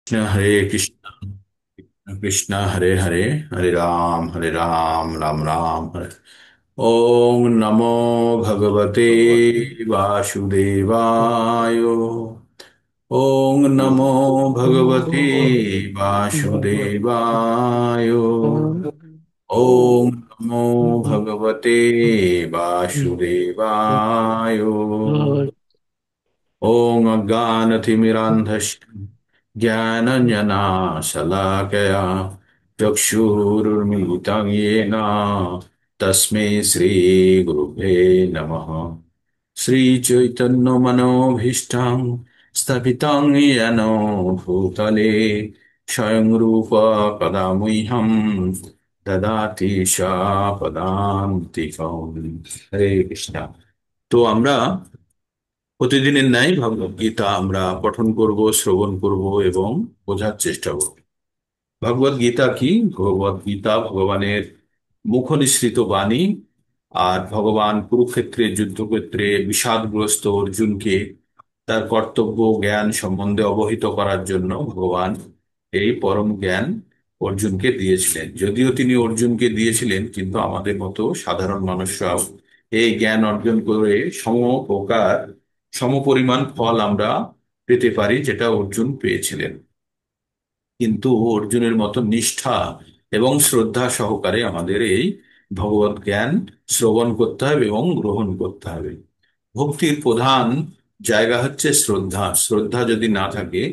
कृष्ण हरे कृष्ण कृष्ण हरे हरे, हरे राम राम राम हरे। ओम नमो भगवते वासुदेवाय। ओम नमो भगवते वासुदेवाय। ओम नमो भगवते वासुदेवाय। ॐ अज्ञानतिमिरान्धस्य ज्ञानञ्जनाशलाकया चक्षुरुन्मिलितं येन तस्मै श्रीगुरुवे नमः। श्रीचैतन्यमनोभीष्टं स्थापितं येन भूतले स्वयं रूप कदा मह्यं ददाति शापदान्तिकम्। हरे कृष्ण। তো আমরা প্রতিদিনের ন্যায় ভগবদ গীতা আমরা পঠন করব, শ্রবণ করব এবং বোঝার চেষ্টা করব। ভগবদ গীতা কি? ভগবদ গীতা ভগবানের মুখনিসৃত বাণী। আর ভগবান কুরুক্ষেত্রের যুদ্ধক্ষেত্রে বিষাদগ্রস্ত অর্জুনকে তার কর্তব্য জ্ঞান সম্বন্ধে অবহিত করার জন্য ভগবান এই পরম জ্ঞান অর্জুনকে দিয়েছিলেন। যদিও তিনি অর্জুনকে দিয়েছিলেন, কিন্তু আমাদের মতো সাধারণ মানুষরাও এই জ্ঞান অর্জন করে প্রকার সমপরিমাণ ফল আমরা পেতে পারি, যেটা অর্জুন পেয়েছিলেন। কিন্তু অর্জুনের মতো নিষ্ঠা এবং শ্রদ্ধা সহকারে আমাদের এই ভগবত জ্ঞান শ্রবণ করতে হবে এবং গ্রহণ করতে হবে। ভক্তির প্রধান জায়গা হচ্ছে শ্রদ্ধা। শ্রদ্ধা যদি না থাকে,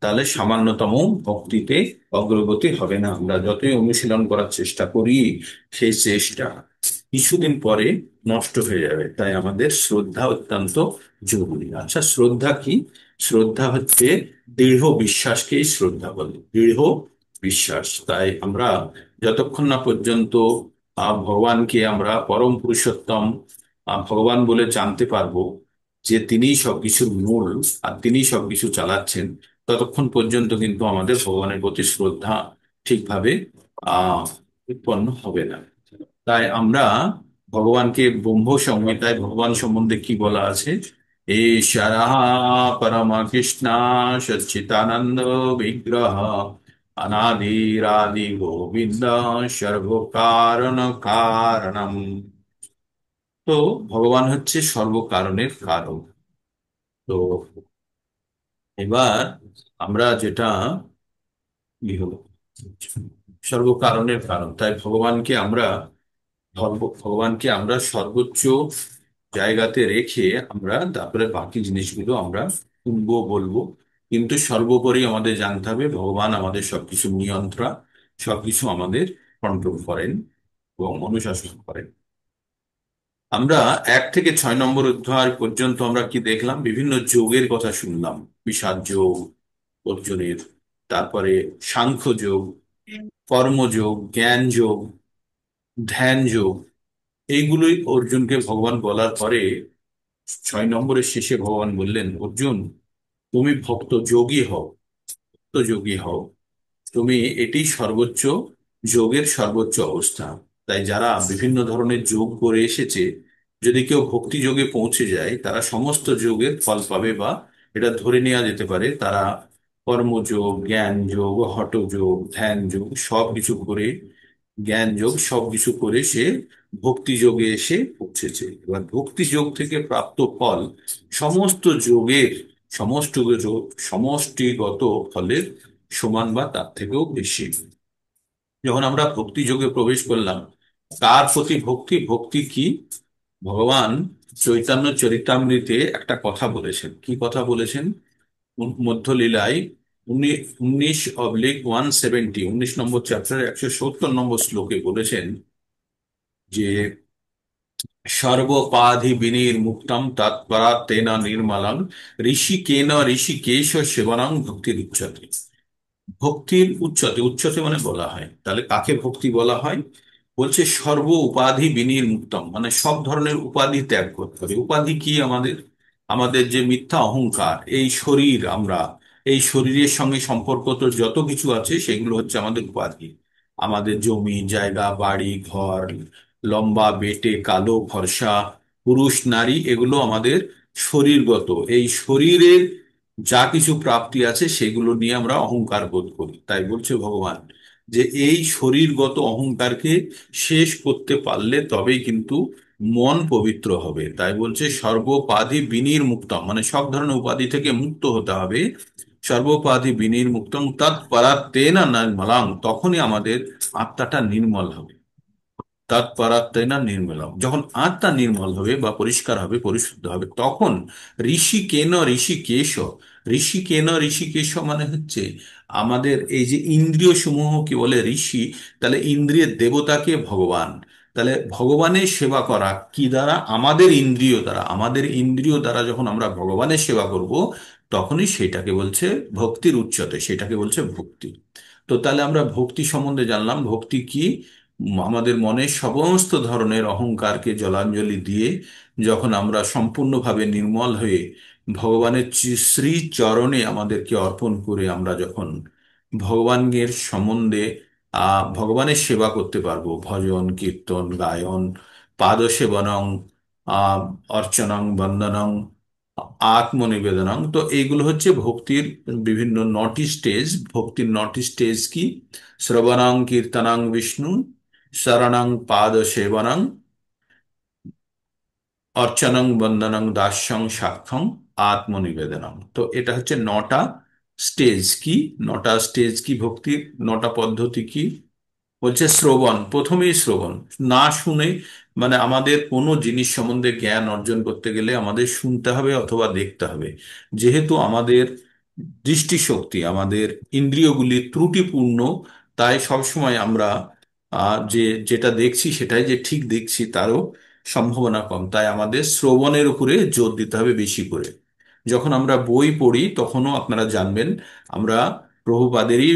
তাহলে সামান্যতম ভক্তিতে অগ্রগতি হবে না। আমরা যতই অনুশীলন করার চেষ্টা করি, সেই চেষ্টা কিছুদিন পরে নষ্ট হয়ে যাবে। তাই আমাদের শ্রদ্ধা অত্যন্ত জরুরি। আচ্ছা, শ্রদ্ধা কি? শ্রদ্ধা হচ্ছে দৃঢ় বিশ্বাসকেই শ্রদ্ধা বলে, দৃঢ় বিশ্বাস। তাই আমরা যতক্ষণ না পর্যন্ত ভগবানকে আমরা পরম পুরুষোত্তম ভগবান বলে জানতে পারবো, যে তিনিই সবকিছুর মূল আর তিনিই সবকিছু চালাচ্ছেন, ততক্ষণ পর্যন্ত কিন্তু আমাদের ভগবানের প্রতি শ্রদ্ধা ঠিকভাবে আহ উৎপন্ন হবে না। তাই আমরা ভগবানকে ব্রহ্ম সংহিতায় ভগবান সম্বন্ধে কি বলা আছে? ঈশ্বরः পরমকৃষ্ণ সচ্চিদানন্দ বিগ্রহ অনাদিরাদি গোবিন্দ সর্বকারণ কারণম। তো ভগবান হচ্ছে সর্বকারণের কারণ। তো এবার আমরা যেটা কি হলো, সর্বকারণের কারণ, তাই ভগবানকে আমরা সর্বোচ্চ জায়গাতে রেখে আমরা তারপরে বাকি জিনিসগুলো আমরা শুনবো, বলবো। কিন্তু সর্বোপরি আমাদের জানতে হবে ভগবান আমাদের সবকিছু নিয়ন্ত্রণ, সবকিছু আমাদের কন্ট্রোল করেন এবং অনুশাসন করেন। আমরা 1 থেকে 6 নম্বর অধ্যায় পর্যন্ত আমরা কি দেখলাম? বিভিন্ন যোগের কথা শুনলাম। বিষাদ যোগ অর্জুনের, তারপরে সাংখ্য যোগ, কর্মযোগ, জ্ঞান যোগ, ধ্যান যোগ, এইগুলোই অর্জুনকে ভগবান বলার পরে 6 নম্বরের শেষে ভগবান বললেন, অর্জুন, তুমি ভক্ত যোগী হও, ভক্ত যোগী হও। তুমি এটি সর্বোচ্চ যোগের সর্বোচ্চ অবস্থা। তাই যারা বিভিন্ন ধরনের যোগ করে এসেছে, যদি কেউ ভক্তি যোগে পৌঁছে যায়, তারা সমস্ত যোগের ফল পাবে, বা এটা ধরে নেওয়া যেতে পারে তারা কর্মযোগ, জ্ঞান যোগ, হঠযোগ, ধ্যান যোগ সব কিছু করে, জ্ঞান যোগ সব কিছু করে সে ভক্তি যোগে এসে পৌঁছেছে। এবার ভক্তি যোগ থেকে প্রাপ্ত ফল সমস্ত যোগের সমস্ত সমষ্টিগত ফলের সমান বা তার থেকেও বেশি। যখন আমরা ভক্তি যোগে প্রবেশ করলাম, কার প্রতি ভক্তি? ভক্তি কি? ভগবান চৈতন্য চরিতামৃতে একটা কথা বলেছেন। কি কথা বলেছেন? মধ্যলীলায় 19/170, 19 নম্বর চ্যাপ্টার 170 নম্বর শ্লোকে বলেছেন যে সর্বোপাধি বিনির্মুক্তম তৎপরাৎ তেন নির্মলং ঋষিকেন ঋষিকেশ সেবনং ভক্তির উচ্যতে। ভক্তির উচ্চতে, উচ্চতে মানে বলা হয়, তাহলে কাকে ভক্তি বলা হয়? বলছে সর্ব উপাধি বিনির্মুক্তম, মানে সব ধরনের উপাধি ত্যাগ করতে হবে। উপাধি কি? আমাদের আমাদের যে মিথ্যা অহংকার, এই শরীর, আমরা এই শরীরের সঙ্গে সম্পর্কিত যত কিছু আছে সেগুলো হচ্ছে আমাদের উপাধি। আমাদের জমি জায়গা, বাড়ি ঘর, লম্বা বেটে কালো ফর্সা, পুরুষ নারী, এগুলো আমাদের শরীরগত। এই শরীরের যা কিছু প্রাপ্তি আছে সেগুলো নিয়ে আমরা অহংকার বোধ করি। তাই বলছে ভগবান যে এই শরীরগত অহংকারকে শেষ করতে পারলে তবেই কিন্তু মন পবিত্র হবে। তাই বলছে সর্বোপাধি বিনির্মুক্তম, মানে সব ধরনের উপাধি থেকে মুক্ত হতে হবে। সর্বোপাধি বিনির্মুক্তম তৎপরাত্তেন নির্মলাং, তখনই আমাদের আত্মাটা নির্মল হবে। তৎপরাত্মেনা নির্মলম, যখন আত্মা নির্মল হবে বা পরিষ্কার হবে, পরিশুদ্ধ হবে, তখন ঋষিকেশ, ঋষিকেশ মানে হচ্ছে আমাদের এই যে ইন্দ্রিয় সমূহকে বলে ঋষি। তাহলে ইন্দ্রিয়ের দেবতাকে ভগবান। তাহলে ভগবানের সেবা করা কি দ্বারা? আমাদের ইন্দ্রিয় দ্বারা। আমাদের ইন্দ্রিয় দ্বারা যখন আমরা ভগবানের সেবা করব, তখনই সেটাকে বলছে ভক্তির উচ্চতে, সেটাকে বলছে ভক্তি। তো তাহলে আমরা ভক্তি সম্বন্ধে জানলাম। ভক্তি কি? আমাদের মনের সমস্ত ধরনের অহংকারকে জলাঞ্জলি দিয়ে যখন আমরা সম্পূর্ণভাবে নির্মল হয়ে ভগবানের শ্রী চরণে আমাদেরকে অর্পণ করে আমরা যখন ভগবানের সম্বন্ধে ভগবানের সেবা করতে পারবো, ভজন কীর্তন গায়ন, পাদ সেবনং, আহ অর্চনং বন্দনং, আত্মনিবেদনং, তো এইগুলো হচ্ছে ভক্তির বিভিন্ন নটি স্টেজ। ভক্তির নটি স্টেজ কি? শ্রবণং কীর্তনং বিষ্ণু, শরণং পাদ সেবনং, অর্চনং বন্দনং দাস্যং সাক্ষং, আত্মনিবেদনং। তো এটা হচ্ছে নটা স্টেজ। কি নটা স্টেজ? কি ভক্তির নটা পদ্ধতি কি? বলছে শ্রবণ, প্রথমেই শ্রবণ। না শুনে, মানে আমাদের কোনো জিনিস সম্বন্ধে জ্ঞান অর্জন করতে গেলে আমাদের শুনতে হবে অথবা দেখতে হবে। যেহেতু আমাদের দৃষ্টিশক্তি, আমাদের ইন্দ্রিয়গুলি ত্রুটিপূর্ণ, তাই সবসময় আমরা যেটা দেখছি সেটাই যে ঠিক দেখছি তারও সম্ভাবনা কম। তাই আমাদের শ্রবণের উপরে জোর দিতে হবে বেশি করে। যখন আমরা বই পড়ি তখনও আপনারা জানবেন, আমরা প্রভুপাদেরই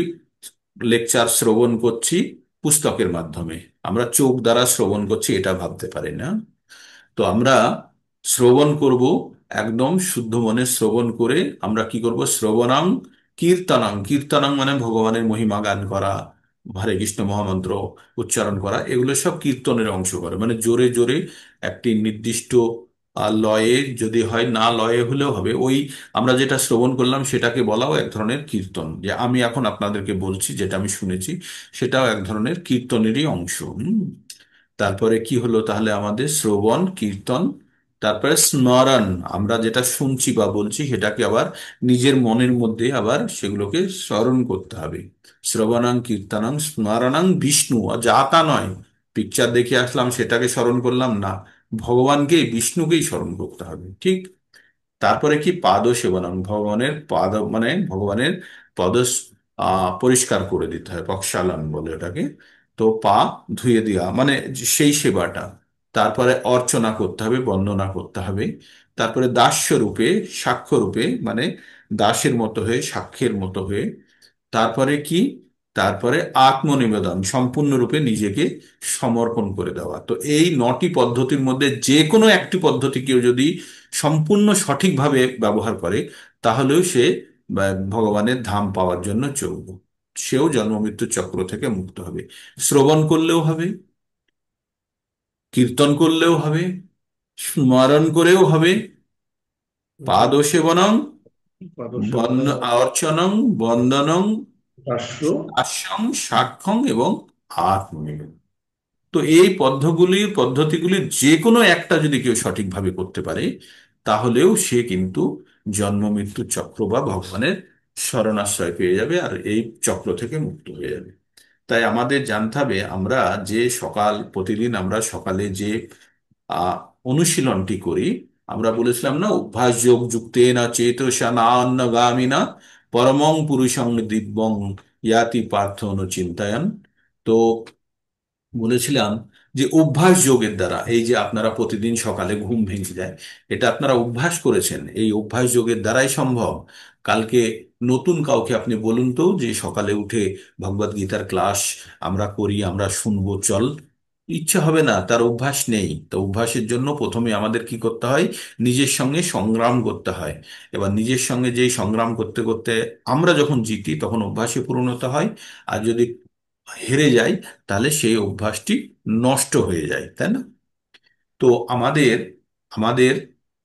লেকচার শ্রবণ করছি পুস্তকের মাধ্যমে। আমরা চোখ দ্বারা শ্রবণ করছি এটা ভাবতে পারি না। তো আমরা শ্রবণ করব, একদম শুদ্ধ মনে শ্রবণ করে আমরা কি করব? শ্রবণাং কীর্তনাং, কীর্তনাং মানে ভগবানের মহিমা গান করা, হরে কৃষ্ণ মহামন্ত্র উচ্চারণ করা, এগুলো সব কীর্তনের অংশ করে। মানে জোরে জোরে একটি নির্দিষ্ট লয়ে যদি হয়, না লয়ে হলেও হবে, ওই আমরা যেটা শ্রবণ করলাম সেটাকে বলাও এক ধরনের কীর্তন। যে আমি এখন আপনাদেরকে বলছি যেটা আমি শুনেছি, সেটাও এক ধরনের কীর্তনেরই অংশ। তারপরে কি হলো তাহলে? আমাদের শ্রবণ কীর্তন, তারপরে স্মরণ, আমরা যেটা শুনছি বা বলছি সেটাকে আবার নিজের মনের মধ্যে আবার সেগুলোকে স্মরণ করতে হবে। শ্রবণাং কীর্তনাং স্মরণাং বিষ্ণু, আর যা তা নয় পিকচার দেখে আসলাম সেটাকে স্মরণ করলাম না, ভগবানকেই বিষ্ণুকেই স্মরণ করতে হবে, ঠিক। তারপরে কি? পাদ সেবনম, ভগবানের পাদ মানে ভগবানের পদ পরিষ্কার করে দিতে হয়, প্রক্ষালন বলে ওটাকে। তো পা ধুয়ে দেওয়া মানে সেই সেবাটা। তারপরে অর্চনা করতে হবে, বন্দনা করতে হবে। তারপরে দাস্য রূপে, সাক্ষ্য রূপে, মানে দাসের মতো হয়ে, সাক্ষ্যের মতো হয়ে। তারপরে কি? তারপরে আত্মনিবেদন, সম্পূর্ণরূপে নিজেকে সমর্পণ করে দেওয়া। তো এই নটি পদ্ধতির মধ্যে যে কোনো একটি পদ্ধতি কেউ যদি সম্পূর্ণ সঠিকভাবে ব্যবহার করে, তাহলেও সে ভগবানের ধাম পাওয়ার জন্য যোগ্য। সেও জন্ম মৃত্যু চক্র থেকে মুক্ত হবে। শ্রবণ করলেও হবে, কীর্তন করলেও হবে, স্মরণ করেও হবে, পাদ সেবনং, পাদসেবনং অর্চনং, বন্দনং, দাস্য। আসং সাক্ষং এবং আত্মনিবেদন। তো এই পদ্ধতিগুলির যে কোনো একটা যদি কেউ সঠিকভাবে করতে পারে, তাহলেও সে কিন্তু জন্ম মৃত্যু চক্র বা ভগবানের শরণাশ্রয় পেয়ে যাবে আর এই চক্র থেকে মুক্ত হয়ে যাবে। তাই আমাদের জানতে হবে, আমরা যে প্রতিদিন আমরা সকালে যে আহ অনুশীলনটি করি, আমরা বলেছিলাম না, অভ্যাস যোগ যুক্তেনা চেতসা না অন্নগামিনা পরমং পুরুষং দিব্যং ইয়াতি পার্থ অনুচিন্তায়ন। তো বলেছিলাম যে অভ্যাস যোগের দ্বারা, এই যে আপনারা প্রতিদিন সকালে ঘুম ভেঙে যায়, এটা আপনারা অভ্যাস করেছেন, এই অভ্যাস যোগের দ্বারাই সম্ভব। কালকে নতুন কাউকে আপনি বলুন তো যে সকালে উঠে ভগবদ গীতার ক্লাস আমরা করি, আমরা শুনবো চল, ইচ্ছা হবে না, তার অভ্যাস নেই। তো অভ্যাসের জন্য প্রথমে আমাদের কি করতে হয়? নিজের সঙ্গে সংগ্রাম করতে হয়। এবার নিজের সঙ্গে যেই সংগ্রাম করতে করতে আমরা যখন জিতি, তখন অভ্যাসে পরিণত হয়। আর যদি হেরে যাই, তাহলে সেই অভ্যাসটি নষ্ট হয়ে যায়, তাই না? তো আমাদের আমাদের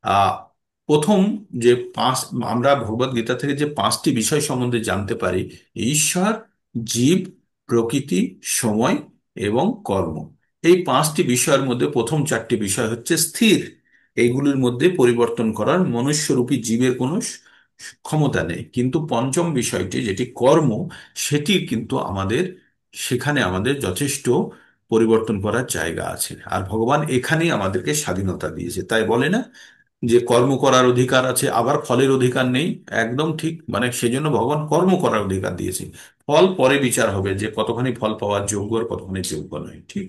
আহ প্রথম যে পাঁচ, আমরা ভগবদ গীতা থেকে যে পাঁচটি বিষয় সম্বন্ধে জানতে পারি: ঈশ্বর, জীব, প্রকৃতি, সময় এবং কর্ম। এই পাঁচটি বিষয়ের মধ্যে প্রথম চারটি বিষয় হচ্ছে স্থির। এইগুলির মধ্যে পরিবর্তন করার মনুষ্যরূপী জীবের কোনো ক্ষমতা নেই। কিন্তু পঞ্চম বিষয়টি যেটি কর্ম, সেটির কিন্তু সেখানে আমাদের যথেষ্ট পরিবর্তন করার জায়গা আছে। আর ভগবান এখানেই আমাদেরকে স্বাধীনতা দিয়েছে। তাই বলে না যে কর্ম করার অধিকার আছে আবার ফলের অধিকার নেই? একদম ঠিক, মানে সেজন্য ভগবান কর্ম করার অধিকার দিয়েছে। ফল পরে বিচার হবে যে কতখানি ফল পাওয়ার যোগ্য আর কতখানি যোগ্য নয়, ঠিক?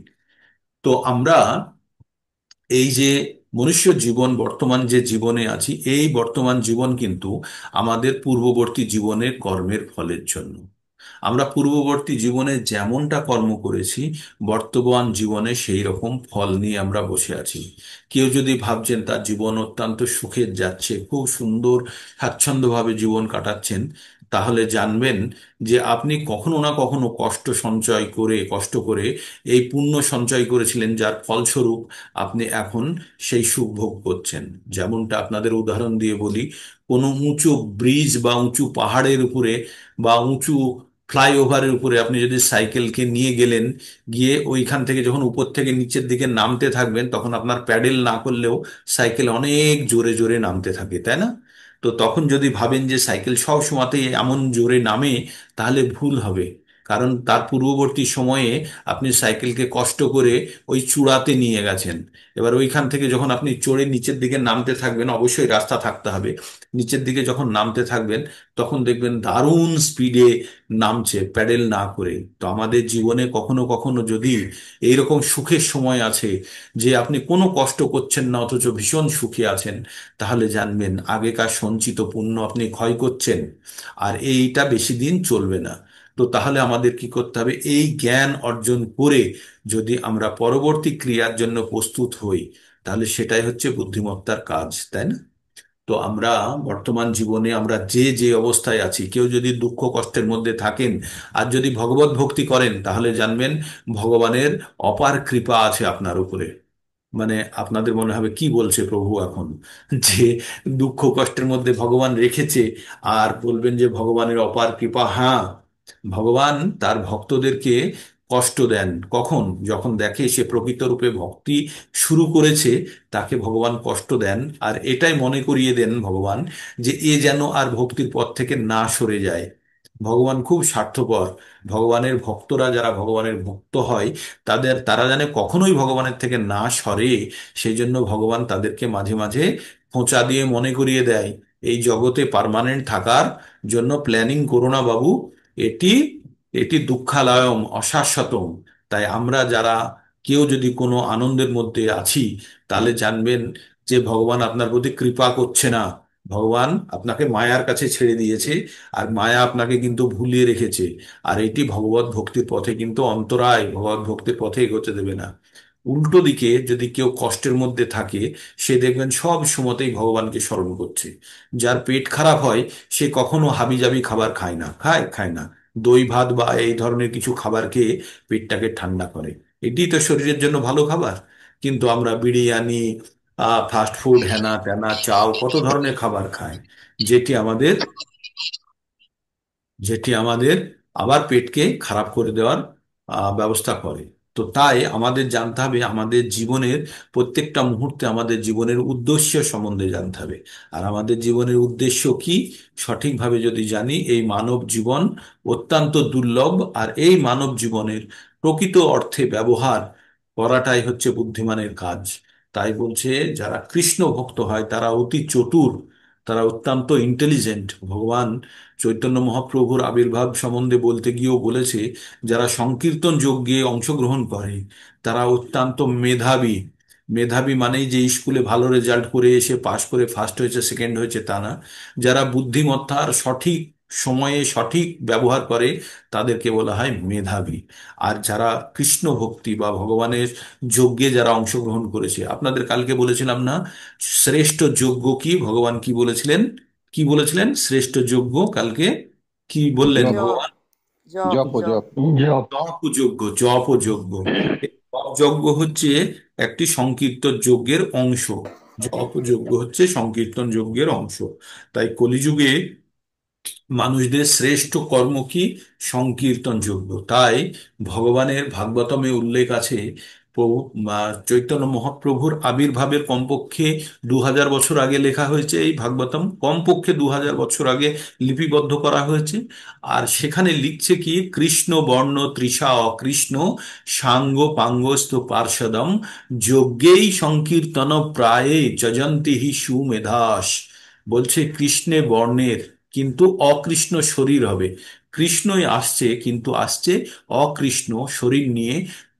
তো আমরা এই যে মনুষ্য জীবন, বর্তমান যে জীবনে আছি, এই বর্তমান জীবন কিন্তু আমাদের পূর্ববর্তী জীবনের কর্মের ফলের জন্য। আমরা পূর্ববর্তী জীবনে যেমনটা কর্ম করেছি, বর্তমান জীবনে সেই রকম ফল নিয়ে আমরা বসে আছি। কেউ যদি ভাবছেন তার জীবন অত্যন্ত সুখের যাচ্ছে, খুব সুন্দর স্বাচ্ছন্দ্যভাবে জীবন কাটাচ্ছেন, তাহলে জানবেন যে আপনি কখনো না কখনো কষ্ট করে এই পুণ্য সঞ্চয় করেছিলেন, যার ফলস্বরূপ আপনি এখন সেই সুখ ভোগ করছেন। যেমনটা আপনাদের উদাহরণ দিয়ে বলি, কোনো উঁচু ব্রিজ বা উঁচু পাহাড়ের উপরে বা উঁচু ফ্লাইওভারের উপরে আপনি যদি সাইকেলকে নিয়ে গেলেন, গিয়ে ওইখান থেকে যখন উপর থেকে নিচের দিকে নামতে থাকবেন, তখন আপনার প্যাডেল না করলেও সাইকেল অনেক জোরে জোরে নামতে থাকে, তাই না? তো তখন যদি ভাবেন যে সাইকেল সব সময়তেই এমন জোরে নামে, তাহলে ভুল হবে। কারণ তার পূর্ববর্তী সময়ে আপনি সাইকেলকে কষ্ট করে ওই চূড়াতে নিয়ে গেছেন। এবার ওইখান থেকে যখন আপনি চড়ে নিচের দিকে নামতে থাকবেন, অবশ্যই রাস্তা থাকতে হবে, নিচের দিকে যখন নামতে থাকবেন, তখন দেখবেন দারুণ স্পিডে নামছে প্যাডেল না করে। তো আমাদের জীবনে কখনো কখনো যদি এইরকম সুখের সময় আছে যে আপনি কোনো কষ্ট করছেন না অথচ ভীষণ সুখে আছেন, তাহলে জানবেন আগেকার সঞ্চিত পুণ্য আপনি ক্ষয় করছেন, আর এইটা বেশি দিন চলবে না। তো তাহলে আমাদের কি করতে হবে? এই জ্ঞান অর্জন করে যদি আমরা পরবর্তী ক্রিয়ার জন্য প্রস্তুত হই, তাহলে সেটাই হচ্ছে বুদ্ধিমত্তার কাজ, তাই না? তো আমরা বর্তমান জীবনে আমরা যে যে অবস্থায় আছি, কেউ যদি দুঃখ কষ্টের মধ্যে থাকেন আর যদি ভগবত ভক্তি করেন, তাহলে জানবেন ভগবানের অপার কৃপা আছে আপনার উপরে। মানে আপনাদের মনে হবে কি বলছে প্রভু এখন, যে দুঃখ কষ্টের মধ্যে ভগবান রেখেছে, আর বলবেন যে ভগবানের অপার কৃপা? হ্যাঁ, ভগবান তার ভক্তদেরকে কষ্ট দেন। কখন? যখন দেখে সে প্রকৃত রূপে ভক্তি শুরু করেছে, তাকে ভগবান কষ্ট দেন। আর এটাই মনে করিয়ে দেন ভগবান যে এ যেন আর ভক্তির পথ থেকে না সরে যায়। ভগবান খুব স্বার্থপর। ভগবানের ভক্তরা যারা ভগবানের ভক্ত হয়, তারা জানে কখনোই ভগবানের থেকে না সরে। সেই জন্য ভগবান তাদেরকে মাঝে মাঝে খোঁচা দিয়ে মনে করিয়ে দেয়, এই জগতে পার্মানেন্ট থাকার জন্য প্ল্যানিং করো না বাবু। এটি এটি দুঃখালয়ম, অশাশ্বতম। তাই আমরা যারা কেউ যদি কোনো আনন্দের মধ্যে আছি, তাহলে জানবেন যে ভগবান আপনার প্রতি কৃপা করছে না। ভগবান আপনাকে মায়ার কাছে ছেড়ে দিয়েছে, আর মায়া আপনাকে কিন্তু ভুলিয়ে রেখেছে। আর এটি ভগবত ভক্তির পথে কিন্তু অন্তরায়, ভগবত ভক্তির পথে এগোতে দেবে না। উল্টো দিকে যদি কেউ কষ্টের মধ্যে থাকে, সে দেখবেন সব সময়তেই ভগবানকে স্মরণ করছে। যার পেট খারাপ হয়, সে কখনো হাবিজাবি খাবার খায় না, খায় না। দই ভাত বা এই ধরনের কিছু খাবার খেয়ে পেটটাকে ঠান্ডা করে, এটি তো শরীরের জন্য ভালো খাবার। কিন্তু আমরা বিরিয়ানি, ফাস্ট ফুড, হ্যানা ত্যানা, চাও, কত ধরনের খাবার খায়, যেটি আমাদের যেটি আমাদের আবার পেটকে খারাপ করে দেওয়ার ব্যবস্থা করে। তো তাই আমাদের জানতে হবে আমাদের জীবনের প্রত্যেকটা মুহূর্তে আমাদের জীবনের উদ্দেশ্য সম্বন্ধে জানতে হবে। আর আমাদের জীবনের উদ্দেশ্য কি সঠিকভাবে যদি জানি, এই মানব জীবন অত্যন্ত দুর্লভ, আর এই মানব জীবনের প্রকৃত অর্থে ব্যবহার করাটাই হচ্ছে বুদ্ধিমানের কাজ। তাই বলছে যারা কৃষ্ণ ভক্ত হয় তারা অতি চতুর, তারা অত্যন্ত ইন্টেলিজেন্ট। ভগবান চৈতন্য মহাপ্রভুর আবির্ভাব সম্বন্ধে বলতে গিয়েও বলেছে, যারা সংকীর্তন যজ্ঞে অংশগ্রহণ করে তারা অত্যন্ত মেধাবী। মেধাবী মানেই যে স্কুলে ভালো রেজাল্ট করে এসে পাশ করে ফার্স্ট হয়েছে, সেকেন্ড হয়েছে, তা না। যারা বুদ্ধিমত্তার সঠিক সময়ে সঠিক ব্যবহার করে, তাদেরকে বলা হয় মেধাবী। আর যারা কৃষ্ণ ভক্তি বা ভগবানের যজ্ঞে যারা অংশগ্রহণ করেছে, আপনাদের কালকে বলেছিলাম না শ্রেষ্ঠ যজ্ঞ কি? ভগবান কি বলেছিলেন? কি বলেছিলেন শ্রেষ্ঠ যজ্ঞ কালকে? কি বললেন জপ জপ ভগবান? জপ জপ জপ জপ জপ জপ যজ্ঞ, জপ যজ্ঞ। এই জপ যজ্ঞ হচ্ছে একটি সংকীর্ত যজ্ঞের অংশ। জপ যজ্ঞ হচ্ছে সংকীর্তন যজ্ঞের অংশ। তাই কলিযুগে মানুষদের শ্রেষ্ঠ কর্ম কি? সংকীর্তন যোগ্য। তাই ভগবানের ভাগবতমে উল্লেখ আছে, প্রভু চৈতন্য মহাপ্রভুর আবির্ভাবের কমপক্ষে 2000 বছর আগে লেখা হয়েছে এই ভাগবতম, কমপক্ষে 2000 বছর আগে লিপিবদ্ধ করা হয়েছে। আর সেখানে লিখছে কি, কৃষ্ণ বর্ণ তৃষা অকৃষ্ণ সাঙ্গ পাঙ্গস্তু পার্ষদম যজ্ঞেই সংকীর্তন প্রায়ে যজন্তি হি সুমেধাস। বলছে কৃষ্ণে বর্ণের কিন্তু অকৃষ্ণ শরীর হবে। কৃষ্ণই আসছে, কিন্তু আসছে অকৃষ্ণ শরীর নিয়ে।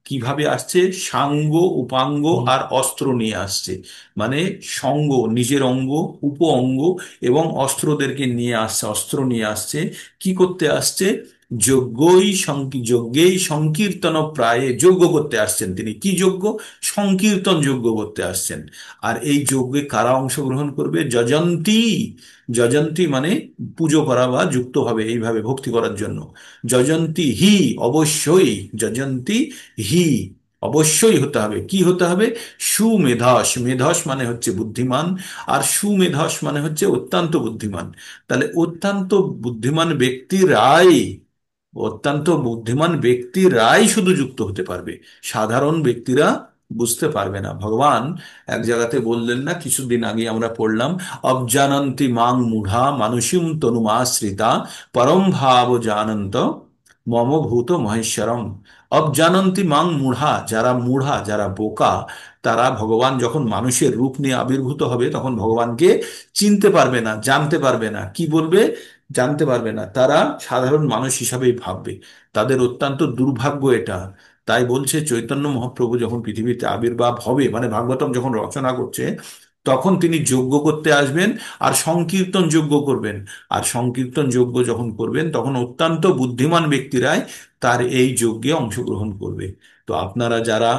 কিভাবে আসছে? সাঙ্গ, উপাঙ্গ হুম, আর অস্ত্র নিয়ে আসছে। মানে সঙ্গ, নিজের অঙ্গ, উপ অঙ্গ এবং অস্ত্রদেরকে নিয়ে আসছে, অস্ত্র নিয়ে আসছে। কি করতে আসছে? যজ্ঞেই সংকীর্তন প্রায়ে, যজ্ঞ করতে আসছেন তিনি। কি যজ্ঞ? সংকীর্তন যজ্ঞ করতে আসছেন। আর এই যজ্ঞে কারা অংশগ্রহণ করবে? যজন্তি। যজন্তি মানে পুজো করা বা যুক্ত হবে এইভাবে ভক্তি করার জন্য। যজন্তি হি, অবশ্যই। যজন্তি হি, অবশ্যই হতে হবে। কি হতে হবে? সুমেধস। মেধস মানে হচ্ছে বুদ্ধিমান, আর সুমেধস মানে হচ্ছে অত্যন্ত বুদ্ধিমান। তাহলে অত্যন্ত বুদ্ধিমান ব্যক্তিরাই শুধু যুক্ত হতে পারবে, সাধারণ ব্যক্তিরা বুঝতে পারবে না। ভগবান এক জায়গাতে বললেন না, কিছুদিন আগে আমরা পড়লাম, অবজানন্তি মাং মূঢ়া মানুষীম তনুমাশ্রিতা পরম ভাব জানন্ত মম ভূত মহেশ্বরম। অবজানন্তি মাং মূঢ়া, যারা মূঢ়া, যারা বোকা, তারা ভগবান যখন মানুষের রূপ নিয়ে আবির্ভূত হবে তখন ভগবানকে চিনতে পারবে না, জানতে পারবে না। কি বলবে? জানতে পারবে না। তারা সাধারণ মানুষ হিসাবেই ভাববে। তাদের অত্যন্ত দুর্ভাগ্য এটা। তাই বলছে চৈতন্য মহাপ্রভু যখন পৃথিবীতে আবির্ভাব হবে, মানে ভাগবতম যখন রচনা করছে, তখন তিনি যজ্ঞ করতে আসবেন আর সংকীর্তন যজ্ঞ করবেন। আর সংকীর্তন যজ্ঞ যখন করবেন তখন অত্যন্ত বুদ্ধিমান ব্যক্তিরাই তার এই যজ্ঞে অংশগ্রহণ করবে। তো আপনারা যারা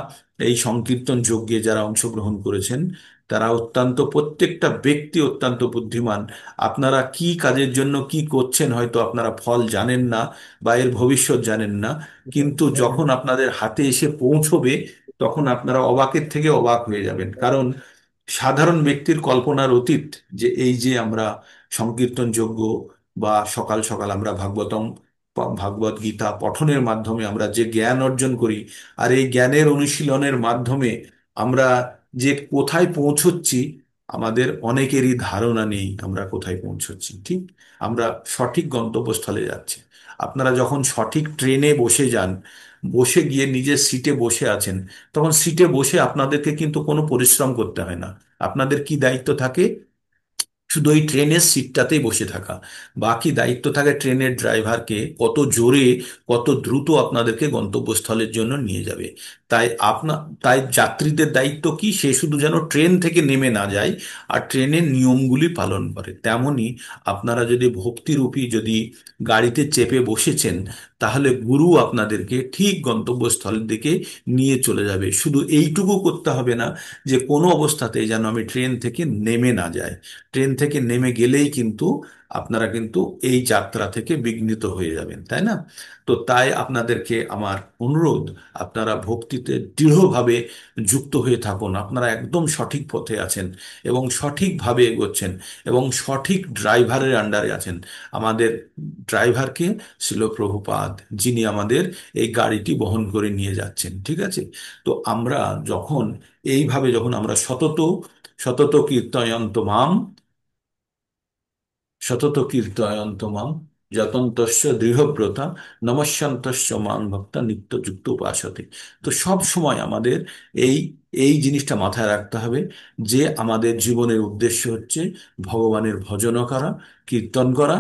এই সংকীর্তন যজ্ঞে যারা অংশগ্রহণ করেছেন, তারা অত্যন্ত, প্রত্যেকটা ব্যক্তি অত্যন্ত বুদ্ধিমান। আপনারা কি কাজের জন্য কি করছেন হয়তো আপনারা ফল জানেন না বা এর ভবিষ্যৎ জানেন না, কিন্তু যখন আপনাদের হাতে এসে পৌঁছবে তখন আপনারা অবাকের থেকে অবাক হয়ে যাবেন। কারণ সাধারণ ব্যক্তির কল্পনার অতীত যে এই যে আমরা সংকীর্তন যজ্ঞ বা সকাল সকাল আমরা ভাগবত গীতা পঠনের মাধ্যমে আমরা যে জ্ঞান অর্জন করি, আর এই জ্ঞানের অনুশীলনের মাধ্যমে আমরা যে কোথায় পৌঁছচ্ছি, আমাদের অনেকেরই ধারণা নেই আমরা কোথায় পৌঁছচ্ছি। ঠিক, আমরা সঠিক গন্তব্যস্থলে যাচ্ছি। আপনারা যখন সঠিক ট্রেনে বসে যান, বসে গিয়ে নিজের সিটে বসে আছেন, তখন সিটে বসে আপনাদেরকে কিন্তু কোনো পরিশ্রম করতে হয় না। আপনাদের কি দায়িত্ব থাকে? শুধু ওই ট্রেনের সিটটাতেই বসে থাকা। বাকি দায়িত্ব থাকে ট্রেনের ড্রাইভারকে কত জোরে, কত দ্রুত আপনাদেরকে গন্তব্যস্থলের জন্য নিয়ে যাবে। তাই তাই যাত্রীদের দায়িত্ব কি? সে শুধু যেন ট্রেন থেকে নেমে না যায় আর ট্রেনের নিয়মগুলি পালন করে। তেমনি আপনারা যদি ভক্তিরূপী যদি গাড়িতে চেপে বসেছেন, তাহলে গুরু আপনাদেরকে ঠিক গন্তব্যস্থলের দিকে নিয়ে চলে যাবে। শুধু এইটুকু করতে হবে না যে কোনো অবস্থাতেই যেন আমি ট্রেন থেকে নেমে না যাই। ট্রেন থেকে নেমে গেলেই কিন্তু আপনারা কিন্তু এই যাত্রা থেকে বিঘ্নিত হয়ে যাবেন, তাই না? তো তাই আপনাদেরকে আমার অনুরোধ, আপনারা ভক্তিতে দৃঢ়ভাবে যুক্ত হয়ে থাকুন। আপনারা একদম সঠিক পথে আছেন এবং সঠিকভাবে এগোচ্ছেন এবং সঠিক ড্রাইভারের আন্ডারে আছেন। আমাদের ড্রাইভারকে শিল প্রভুপাদ, যিনি আমাদের এই গাড়িটি বহন করে নিয়ে যাচ্ছেন। ঠিক আছে? তো আমরা যখন যখন আমরা সতত সতত কীর্তয়ন্ত মাম, সতত কীর্তয়ন্ত মাম যতন্তস্য দৃঢ়ব্রতা নমস্যন্তস্য মাং ভক্তা নিত্যযুক্ত উপাসতে। তো সব সময় আমাদের এই এই জিনিসটা মাথায় রাখতে হবে যে আমাদের জীবনের উদ্দেশ্য হচ্ছে ভগবানের ভজন করা, কীর্তন করা,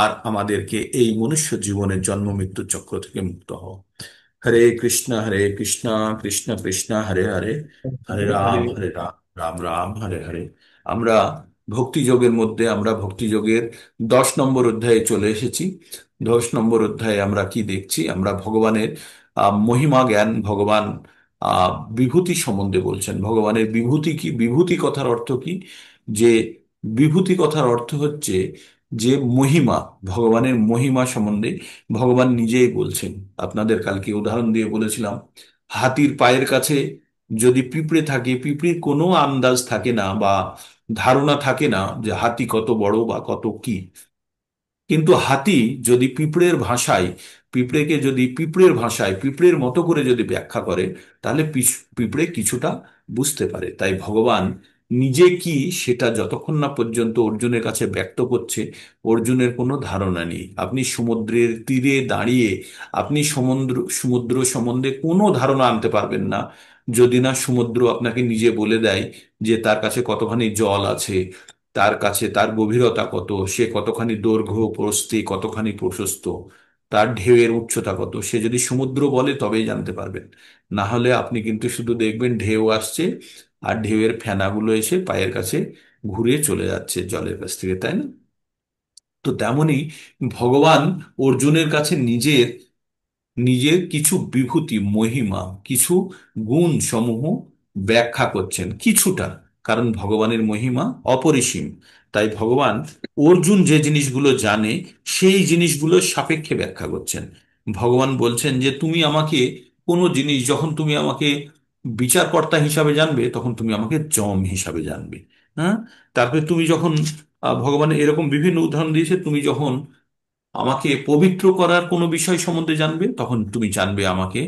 আর আমাদেরকে এই মনুষ্য জীবনের জন্ম মৃত্যু চক্র থেকে মুক্ত হওয়া। হরে কৃষ্ণ হরে কৃষ্ণ, কৃষ্ণ কৃষ্ণ হরে হরে, হরে হরে রাম, রাম রাম হরে হরে। আমরা ভক্তিযোগের মধ্যে, আমরা ভক্তিযোগের 10 নম্বর অধ্যায়ে চলে এসেছি। 10 নম্বর অধ্যায়ে আমরা কি দেখছি? আমরা ভগবানের মহিমা জ্ঞান, ভগবান আহ বিভূতি সম্বন্ধে বলছেন। ভগবানের বিভূতি কি? বিভূতি কথার অর্থ কি? যে বিভূতি কথার অর্থ হচ্ছে যে মহিমা, ভগবানের মহিমা সম্বন্ধে ভগবান নিজেই বলছেন। আপনাদের কালকে উদাহরণ দিয়ে বলেছিলাম, হাতির পায়ের কাছে যদি পিঁপড়ে থাকে, পিঁপড়ের কোনো আন্দাজ থাকে না বা ধারণা থাকে না যে হাতি কত বড় বা কত কি। কিন্তু হাতি যদি পিঁপড়ের ভাষায় পিঁপড়ের মতো করে যদি ব্যাখ্যা করে, তাহলে পিঁপড়ে কিছুটা বুঝতে পারে। তাই ভগবান নিজে কি সেটা যতক্ষণ না পর্যন্ত অর্জুনের কাছে ব্যক্ত করছে, অর্জুনের কোনো ধারণা নেই। আপনি সমুদ্রের তীরে দাঁড়িয়ে আপনি সমুদ্র সমুদ্র সম্বন্ধে কোনো ধারণা আনতে পারবেন না, যদি না সমুদ্র আপনাকে নিজে বলে দেয় যে তার কাছে কতখানি জল আছে, তার কাছে তার গভীরতা কত, সে কতখানি দৈর্ঘ্য প্রস্থে, কতখানি প্রশস্ত, তার ঢেউয়ের উচ্চতা কত। সে যদি সমুদ্র বলে তবেই জানতে পারবেন। না হলে আপনি কিন্তু শুধু দেখবেন ঢেউ আসছে আর ঢেউয়ের ফেনাগুলো এসে পায়ের কাছে ঘুরে চলে যাচ্ছে জলের কাছ থেকে, তাই না? তো তেমনি ভগবান অর্জুনের কাছে নিজের নিজের কিছু বিভূতি, মহিমা, কিছু গুণ সমূহ ব্যাখ্যা করছেন কিছুটা। কারণ ভগবানের মহিমা অপরিসীম। তাই ভগবান অর্জুন যে জিনিসগুলো জানে সেই জিনিসগুলোর সাপেক্ষে ব্যাখ্যা করছেন। ভগবান বলছেন যে তুমি আমাকে কোনো জিনিস, যখন তুমি আমাকে বিচারকর্তা হিসাবে জানবে, তখন তুমি আমাকে যম হিসাবে জানবে। হ্যাঁ। তারপরে তুমি যখন ভগবান এরকম বিভিন্ন উদাহরণ দিয়েছে, তুমি যখন আমাকে পবিত্র করার কোনো বিষয় সম্বন্ধে জানবে, তখন তুমি জানবে আমাকে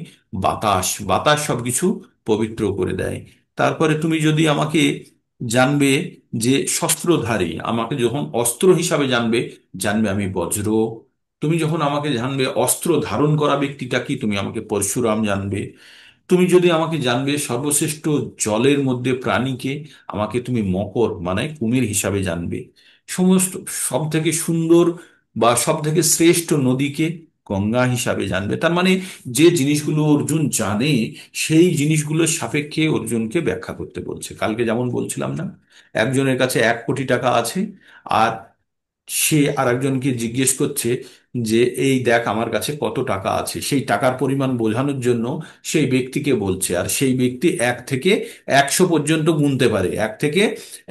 বাতাস। বাতাস সবকিছু পবিত্র করে দেয়। তারপরে তুমি যদি আমাকে জানবে যে শস্ত্রধারী, আমাকে যখন অস্ত্র হিসাবে জানবে, জানবে আমি বজ্র। তুমি যখন আমাকে জানবে অস্ত্র ধারণ করা ব্যক্তিটা কি, তুমি আমাকে পরশুরাম জানবে। তুমি যদি আমাকে জানবে সর্বশ্রেষ্ঠ জলের মধ্যে প্রাণীকে, আমাকে তুমি মকর মানে কুমির হিসাবে জানবে। সমস্ত সব থেকে সুন্দর বা সব থেকে শ্রেষ্ঠ নদীকে গঙ্গা হিসাবে জানবে। তার মানে যে জিনিসগুলো অর্জুন জানে, সেই জিনিসগুলোর সাপেক্ষে অর্জুনকে ব্যাখ্যা করতে বলছে। কালকে যেমন বলছিলাম না, একজনের কাছে 1 কোটি টাকা আছে, আর সে আরেকজনকে জিজ্ঞেস করছে যে এই দেখ আমার কাছে কত টাকা আছে। সেই টাকার পরিমাণ বোঝানোর জন্য সেই ব্যক্তিকে বলছে, আর সেই ব্যক্তি 1 থেকে 100 পর্যন্ত গুনতে পারে, 1 থেকে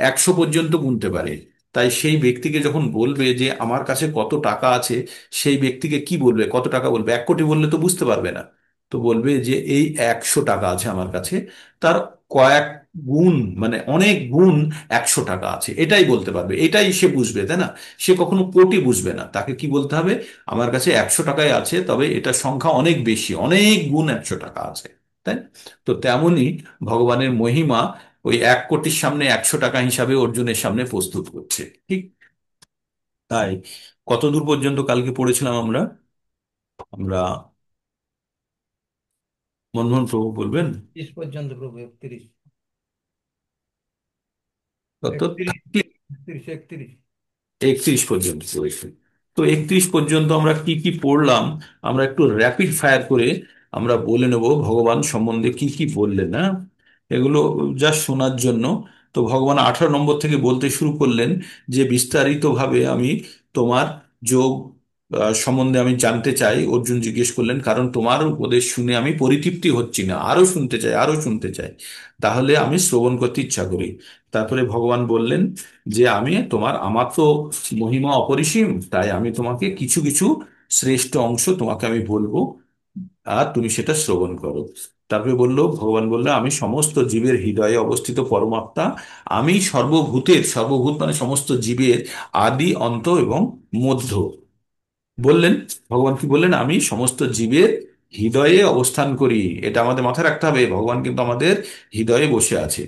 100 পর্যন্ত গুনতে পারে। তাই সেই ব্যক্তিকে যখন বলবে যে আমার কাছে কত টাকা আছে, সেই ব্যক্তিকে কি বলবে, কত টাকা বলবে? 1 কোটি বললে তো বুঝতে পারবে না। তো বলবে যে এই 100 টাকা আছে আমার কাছে, তার কয়েক গুণ, মানে অনেক গুণ 100 টাকা আছে, এটাই বলতে পারবে, এটাই সে বুঝবে, তাই না? সে কখনো কোটি বুঝবে না। তাকে কি বলতে হবে? আমার কাছে 100 টাকায় আছে, তবে এটার সংখ্যা অনেক বেশি, অনেক গুণ 100 টাকা আছে, তাই না? তো তেমনি ভগবানের মহিমা ওই 1 কোটির সামনে 100 টাকা হিসাবে অর্জুনের সামনে প্রস্তুত করছে, ঠিক তাই। কত দূর পর্যন্ত কালকে পড়েছিলাম আমরা? আমরা মনমোহন প্রভু বলবেন 30 পর্যন্ত প্রভু, 31। কত? 31, 31, 31। 31 পর্যন্ত পড়েছি। তো 31 পর্যন্ত আমরা কি কি পড়লাম, আমরা একটু র্যাপিড ফায়ার করে আমরা বলে নেব ভগবান সম্বন্ধে কি কি বললেন না, এগুলো জাস্ট শোনার জন্য। তো ভগবান 18 নম্বর থেকে বলতে শুরু করলেন যে বিস্তারিতভাবে আমি তোমার যোগ সম্বন্ধে আমি জানতে চাই। অর্জুন জিজ্ঞেস করলেন, কারণ তোমার উপদেশ শুনে আমি পরিতৃপ্তি হচ্ছি না, আরো শুনতে চাই, আরো শুনতে চাই, তাহলে আমি শ্রবণ করতে ইচ্ছা করি। তারপরে ভগবান বললেন যে আমার তো মহিমা অপরিসীম, তাই আমি তোমাকে কিছু কিছু শ্রেষ্ঠ অংশ তোমাকে আমি বলবো, আর তুমি সেটা শ্রবণ করো। তারপরে ভগবান বললো, আমি সমস্ত জীবের হৃদয়ে অবস্থিত পরমাত্মা। আমি সর্বভূত মানে সমস্ত জীবের আদি, অন্ত এবং মধ্য। বললেন, ভগবান কি বললেন? আমি সমস্ত জীবের হৃদয়ে অবস্থান করি। এটা আমাদের মাথায় রাখতে হবে, ভগবান কিন্তু আমাদের হৃদয়ে বসে আছে।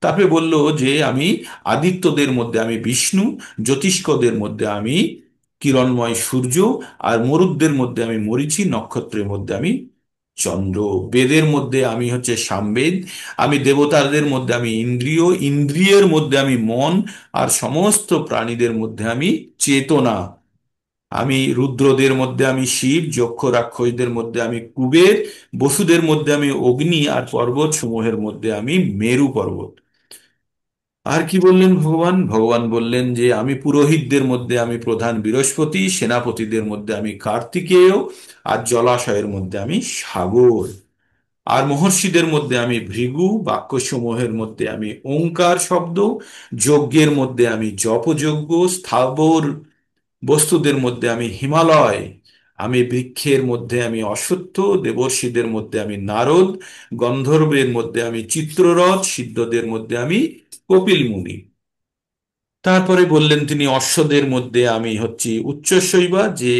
তারপরে বলল যে আমি আদিত্যদের মধ্যে আমি বিষ্ণু, জ্যোতিষ্কদের মধ্যে আমি কিরণময় সূর্য, আর মরুদ্দের মধ্যে আমি মরীচি, নক্ষত্রের মধ্যে আমি চন্দ্র, বেদের মধ্যে আমি হচ্ছে সামবেদ, আমি দেবতাদের মধ্যে আমি ইন্দ্রিয়, ইন্দ্রিয়ের মধ্যে আমি মন, আর সমস্ত প্রাণীদের মধ্যে আমি চেতনা। আমি রুদ্রদের মধ্যে আমি শিব, যক্ষ রাক্ষসদের মধ্যে আমি কুবের, বসুদের মধ্যে আমি অগ্নি, আর পর্বত সমূহের মধ্যে আমি মেরু পর্বত। আর কি বললেন ভগবান? ভগবান বললেন যে আমি পুরোহিতদের মধ্যে আমি প্রধান বৃহস্পতি, সেনাপতিদের মধ্যে আমি কার্তিকেয়, আর জলাশয়ের মধ্যে আমি সাগর, আর মহর্ষিদের মধ্যে আমি ভৃগু, বাক্যসমূহের মধ্যে আমি ওঙ্কার শব্দ, যজ্ঞের মধ্যে আমি জপযজ্ঞ, স্থাবর বস্তুদের মধ্যে আমি হিমালয়, আমি বৃক্ষের মধ্যে আমি অশ্বত্থ, দেবর্ষিদের মধ্যে আমি নারদ, গন্ধর্বের মধ্যে আমি চিত্ররথ, সিদ্ধদের মধ্যে আমি কপিল মুনি। তারপরে বললেন তিনি, অশ্বদের মধ্যে আমি হচ্ছি উচ্চশৈবা, যে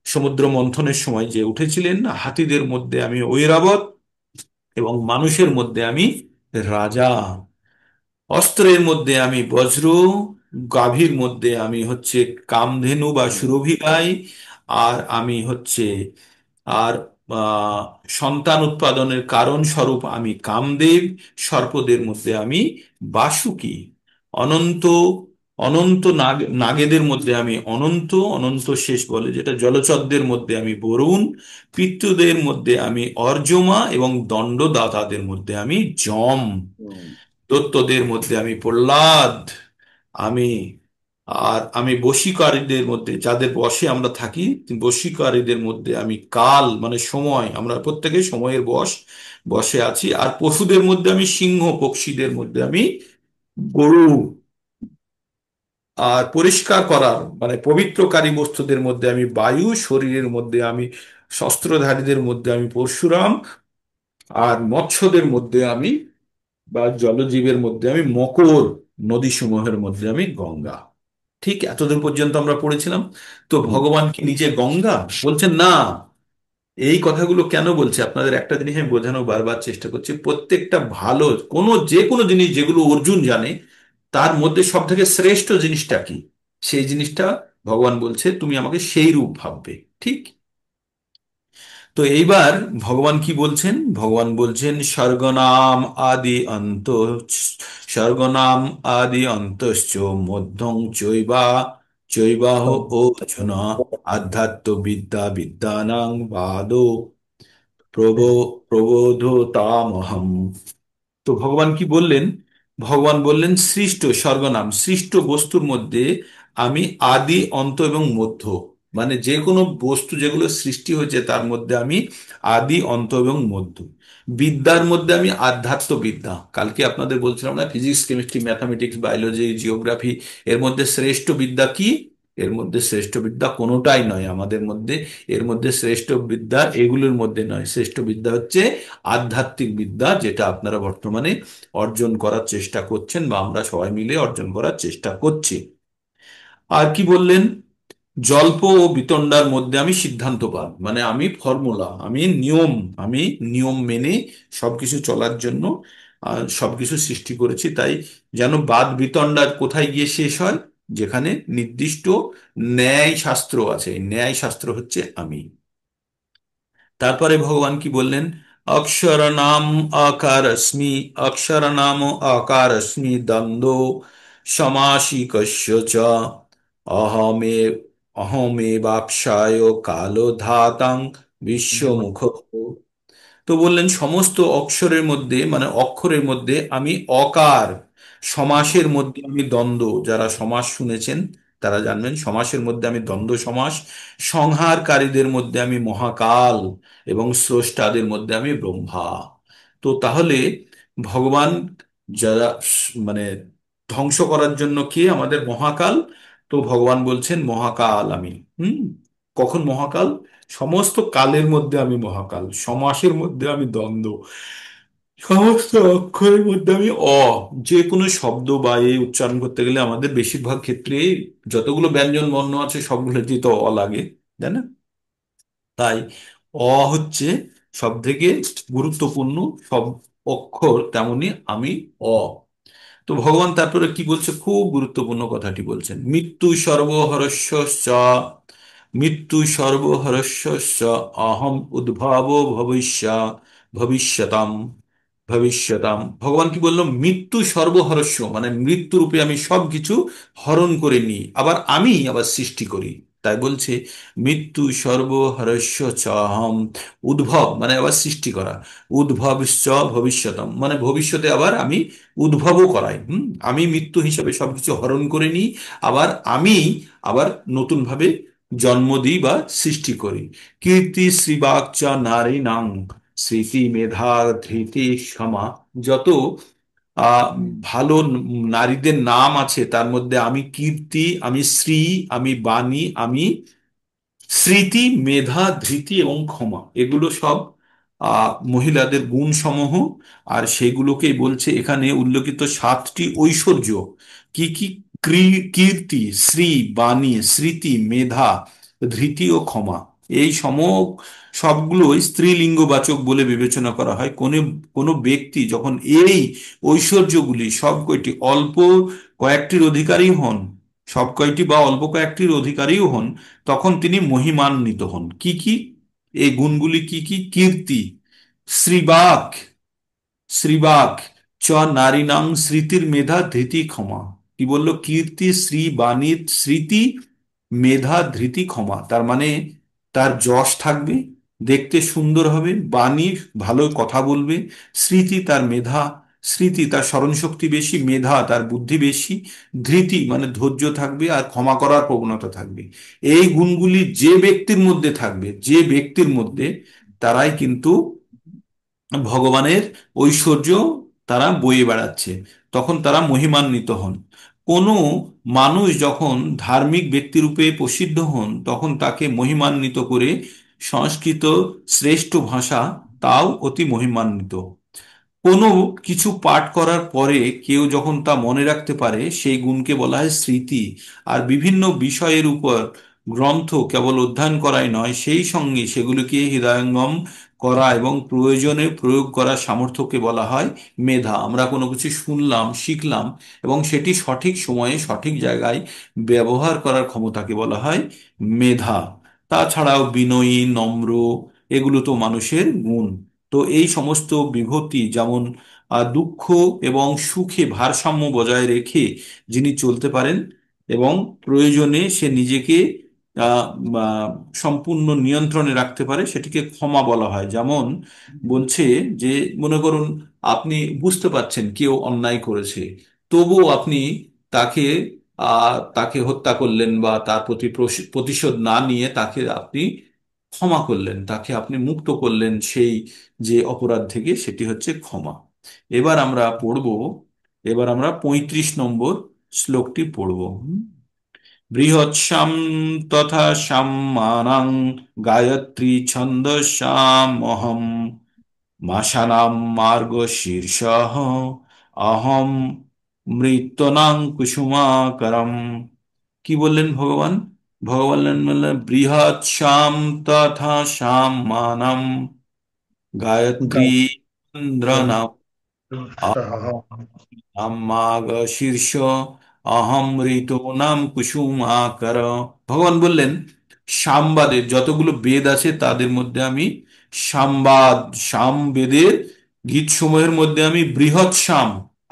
সমুদ্র মন্থনের সময় যে উঠেছিলেন। হাতিদের মধ্যে আমি ঐরাবত, এবং মানুষের মধ্যে আমি রাজা। অস্ত্রের মধ্যে আমি বজ্র, গাভীর মধ্যে আমি হচ্ছে কামধেনু বা সুরভিগাই, আর আমি হচ্ছে আর আহ, সন্তান উৎপাদনের কারণ স্বরূপ আমি কামদেব। সর্পদের মধ্যে আমি বাসুকি। অনন্ত অনন্ত নাগেদের মধ্যে আমি অনন্ত, অনন্ত শেষ বলে যেটা, জলচরদের মধ্যে আমি বরুণ। পিতৃদের মধ্যে আমি অর্যমা, এবং দণ্ডদাতাদের মধ্যে আমি যম। দৈত্যদের মধ্যে আমি প্রহ্লাদ। আমি আমি বশীকারীদের মধ্যে, যাদের বশে আমরা থাকি, বশীকারীদের মধ্যে আমি কাল, মানে সময়, আমরা প্রত্যেকে সময়ের বশে আছি। আর পশুদের মধ্যে আমি সিংহ, পক্ষীদের মধ্যে আমি গরু। আর পরিষ্কার করার মানে পবিত্রকারী বস্তুদের মধ্যে আমি বায়ু, শরীরের মধ্যে আমি শস্ত্রধারীদের মধ্যে আমি পরশুরাম, আর মৎস্যদের মধ্যে আমি বা জলজীবের মধ্যে আমি মকর, নদীসমূহের মধ্যে আমি গঙ্গা। ঠিক এতদূর পর্যন্ত আমরা পড়েছিলাম। তো ভগবান কি নিজে গঙ্গা? বলছেন না। এই কথাগুলো কেন বলছে, আপনাদের একটা জিনিস আমি বোঝানো বারবার চেষ্টা করছি, প্রত্যেকটা ভালো যে কোনো জিনিস যেগুলো অর্জুন জানে, তার মধ্যে সব থেকে শ্রেষ্ঠ জিনিসটা কি, সেই জিনিসটা ভগবান বলছে তুমি আমাকে সেই রূপ ভাববে। ঠিক। তো এইবার ভগবান কি বলছেন? ভগবান বলছেন, স্বর্গনাম আদি অন্ত, স্বর্গনাম আদি অন্তশ্চ মধ্যং চৈবা চৈবাহ অর্জুন, আধ্যাত্ম বিদ্যা বিদ্যানাং বাদো প্রবোধতামহম। তো ভগবান কি বললেন? ভগবান বললেন, সৃষ্ট স্বর্গনাম, সৃষ্ট বস্তুর মধ্যে আমি আদি অন্ত এবং মধ্য, মানে যে কোনো বস্তু যেগুলো সৃষ্টি হয়েছে তার মধ্যে আমি আদি অন্ত এবং মধ্য। বিদ্যার মধ্যে আমি আধ্যাত্ম বিদ্যা, কালকে আপনাদের বলছিলাম না, physics, chemistry, mathematics, biology, geography, এর মধ্যে শ্রেষ্ঠ বিদ্যা কি? এর মধ্যে শ্রেষ্ঠ বিদ্যা কোনোটাই নয় আমাদের মধ্যে। এর মধ্যে শ্রেষ্ঠ বিদ্যা এগুলোর মধ্যে নয়, শ্রেষ্ঠ বিদ্যা হচ্ছে আধ্যাত্মিক বিদ্যা, যেটা আপনারা বর্তমানে অর্জন করার চেষ্টা করছেন, বা আমরা সবাই মিলে অর্জন করার চেষ্টা করছি। আর কি বললেন? জল্প ও বিতণ্ডার মধ্যে আমি সিদ্ধান্তবাদ, মানে আমি ফর্মুলা, আমি নিয়ম মেনে সবকিছু চলার জন্য সবকিছু সৃষ্টি করেছি। তাই যেন বাদ বিতণ্ডার কোথায় গিয়ে শেষ হয়? যেখানে নির্দিষ্ট ন্যায় শাস্ত্র আছে, এই ন্যায় শাস্ত্র হচ্ছে আমি। তারপরে ভগবান কি বললেন? অক্ষর নাম আকারস্মি, অক্ষর নাম আকারস্মি দ্বন্দ্ব সমাসিকস্য চ, অহমে অহমেবাপ্সায় কালো ধাতাং বিশ্বমুখ। তো বললেন, সমস্ত অক্ষরের মধ্যে, মানে অক্ষরের মধ্যে আমি অকার, সমাসের মধ্যে আমি দ্বন্দ্ব, যারা সমাস শুনেছেন তারা জানবেন সমাসের মধ্যে আমি দ্বন্দ্ব সমাস, সংহারকারীদের মধ্যে আমি মহাকাল, এবং স্রষ্টাদের মধ্যে আমি ব্রহ্মা। তো তাহলে ভগবান যারা মানে ধ্বংস করার জন্য কে আমাদের মহাকাল? তো ভগবান বলছেন মহাকাল আমি। হুম। কখন মহাকাল? সমস্ত কালের মধ্যে আমি মহাকাল, সমাসের মধ্যে আমি দ্বন্দ্ব, সমস্ত অক্ষরের মধ্যে আমি যে কোনো শব্দ বা এই উচ্চারণ করতে গেলে আমাদের বেশিরভাগ ক্ষেত্রে যতগুলো ব্যঞ্জন বর্ণ আছে সবগুলোতেই তো লাগে, তাই না? তাই হচ্ছে সব থেকে গুরুত্বপূর্ণ সব অক্ষর, তেমনি আমি অ। তো ভগবান তারপরে কি বলছে, খুব গুরুত্বপূর্ণ কথাটি বলছেন, মৃত্যু সর্বহরস্য, মৃত্যু সর্বহরস্য অহম উদ্ভব ভবিষ্যতাম ভবিষ্যতাম। ভগবান কি বললো? মৃত্যু সর্বহরস্য, মানে মৃত্যু রূপে আমি সবকিছু হরণ করে নিই, আবার সৃষ্টি করি। তাই বলছে, মৃত্যু সর্বহরস্য চ অহম উদ্ভব, মানে আবার সৃষ্টি করা, উদ্ভবশ্চ ভবিষ্যতম, মানে ভবিষ্যতে আবার আমি উদ্ভবও করাই। আমি মৃত্যু হিসাবে সবকিছু হরণ করে নিই, আবার আমি আবার নতুন ভাবে জন্ম দিই বা সৃষ্টি করি। কীর্তি শ্রীবাক্চ নারী নাং, স্মৃতি মেধা ধৃতি ক্ষমা। যত আহ ভালো নারীদের নাম আছে তার মধ্যে আমি কীর্তি, আমি শ্রী, আমি বাণী, আমি স্মৃতি, মেধা, ধৃতি এবং ক্ষমা, এগুলো সব মহিলাদের গুণ সমূহ। আর সেগুলোকেই বলছে এখানে উল্লেখিত সাতটি ঐশ্বর্য কি কি: কীর্তি, শ্রী, বাণী, স্মৃতি, মেধা, ধৃতি ও ক্ষমা। এই সবগুলোই স্ত্রীলিঙ্গবাচক বলে বিবেচনা করা হয়। কোনো কোনো ব্যক্তি যখন এই ঐশ্বর্যগুলি সব কয়টি অল্প কয়েকটির অধিকারী হন, সব কয়টি বা অল্প কয়েকটির অধিকারীও হন, তখন তিনি মহিমান্বিত হন। কি কি এই গুণগুলি? কি কি: কীর্তি, শ্রীবাক, শ্রীবাক চ নারীণাং স্মৃতির মেধা ধৃতি ক্ষমা। কি বললো? কীর্তি, শ্রী, বাণী, স্মৃতি, মেধা, ধৃতি, ক্ষমা। তার মানে তার যশ থাকবে, দেখতে সুন্দর হবে, বাণী ভালো কথা বলবে, স্মৃতি তার মেধা, স্মৃতি তার স্মরণ শক্তি বেশি, মেধা তার বুদ্ধি বেশি, ধৃতি মানে ধৈর্য থাকবে, আর ক্ষমা করার প্রবণতা থাকবে। এই গুণগুলি যে ব্যক্তির মধ্যে থাকবে, যে ব্যক্তির মধ্যে, তারাই কিন্তু ভগবানের ঐশ্বর্য তারা বয়ে বেড়াচ্ছে, তখন তারা মহিমান্বিত হন। কোনো মানুষ যখন ধার্মিক ব্যক্তিরূপে প্রসিদ্ধ হন, তখন তাকে মহিমান্বিত করে সংস্কৃত শ্রেষ্ঠ ভাষা, তাও অতি মহিমান্বিত। কোনো কিছু পাঠ করার পরে কেউ যখন তা মনে রাখতে পারে, সেই গুণকে বলা হয় স্মৃতি। আর বিভিন্ন বিষয়ের উপর গ্রন্থ কেবল অধ্যয়ন করাই নয়, সেই সঙ্গে সেগুলিকে হৃদয়ঙ্গম করা এবং প্রয়োজনে প্রয়োগ করার সামর্থ্যকে বলা হয় মেধা। আমরা কোনো কিছু শুনলাম, শিখলাম, এবং সেটি সঠিক সময়ে সঠিক জায়গায় ব্যবহার করার ক্ষমতাকে বলা হয় মেধা। তাছাড়াও বিনয়ী, নম্র, এগুলো তো মানুষের গুণ। তো এই সমস্ত বিভূতি, যেমন দুঃখ এবং সুখে ভারসাম্য বজায় রেখে যিনি চলতে পারেন, এবং প্রয়োজনে সে নিজেকে আহ, আহ, সম্পূর্ণ নিয়ন্ত্রণে রাখতে পারে, সেটিকে ক্ষমা বলা হয়। যেমন বলছে যে, মনে করুন আপনি বুঝতে পারছেন কেউ অন্যায় করেছে, তবুও আপনি তাকে তাকে হত্যা করলেন, বা তার প্রতি প্রতিশোধ না নিয়ে তাকে আপনি ক্ষমা করলেন, তাকে আপনি মুক্ত করলেন সেই যে অপরাধ থেকে, সেটি হচ্ছে ক্ষমা। এবার আমরা পড়ব, এবার আমরা 35 নম্বর শ্লোকটি পড়ব। বৃহৎসাম তথা সম্মানং গায়ত্রী ছন্দসামহম মাসানাম মার্গ শীর্ষঃ অহম মৃত্যুনাং কুসুমাকরম। কি বললেন ভগবান? ভগবান বললেন বৃহৎ শ্যাম তথা সম্মানম গায়ত্রী চন্দ্রনাম মাগ শীর্ষ অহম ঋতু নাম কুসুমাকর। ভগবান বললেন সামবাদের যতগুলো বেদ আছে তাদের মধ্যে আমি সামবাদ, সাম বেদের গীতসমূহের মধ্যে আমি বৃহৎ সাম।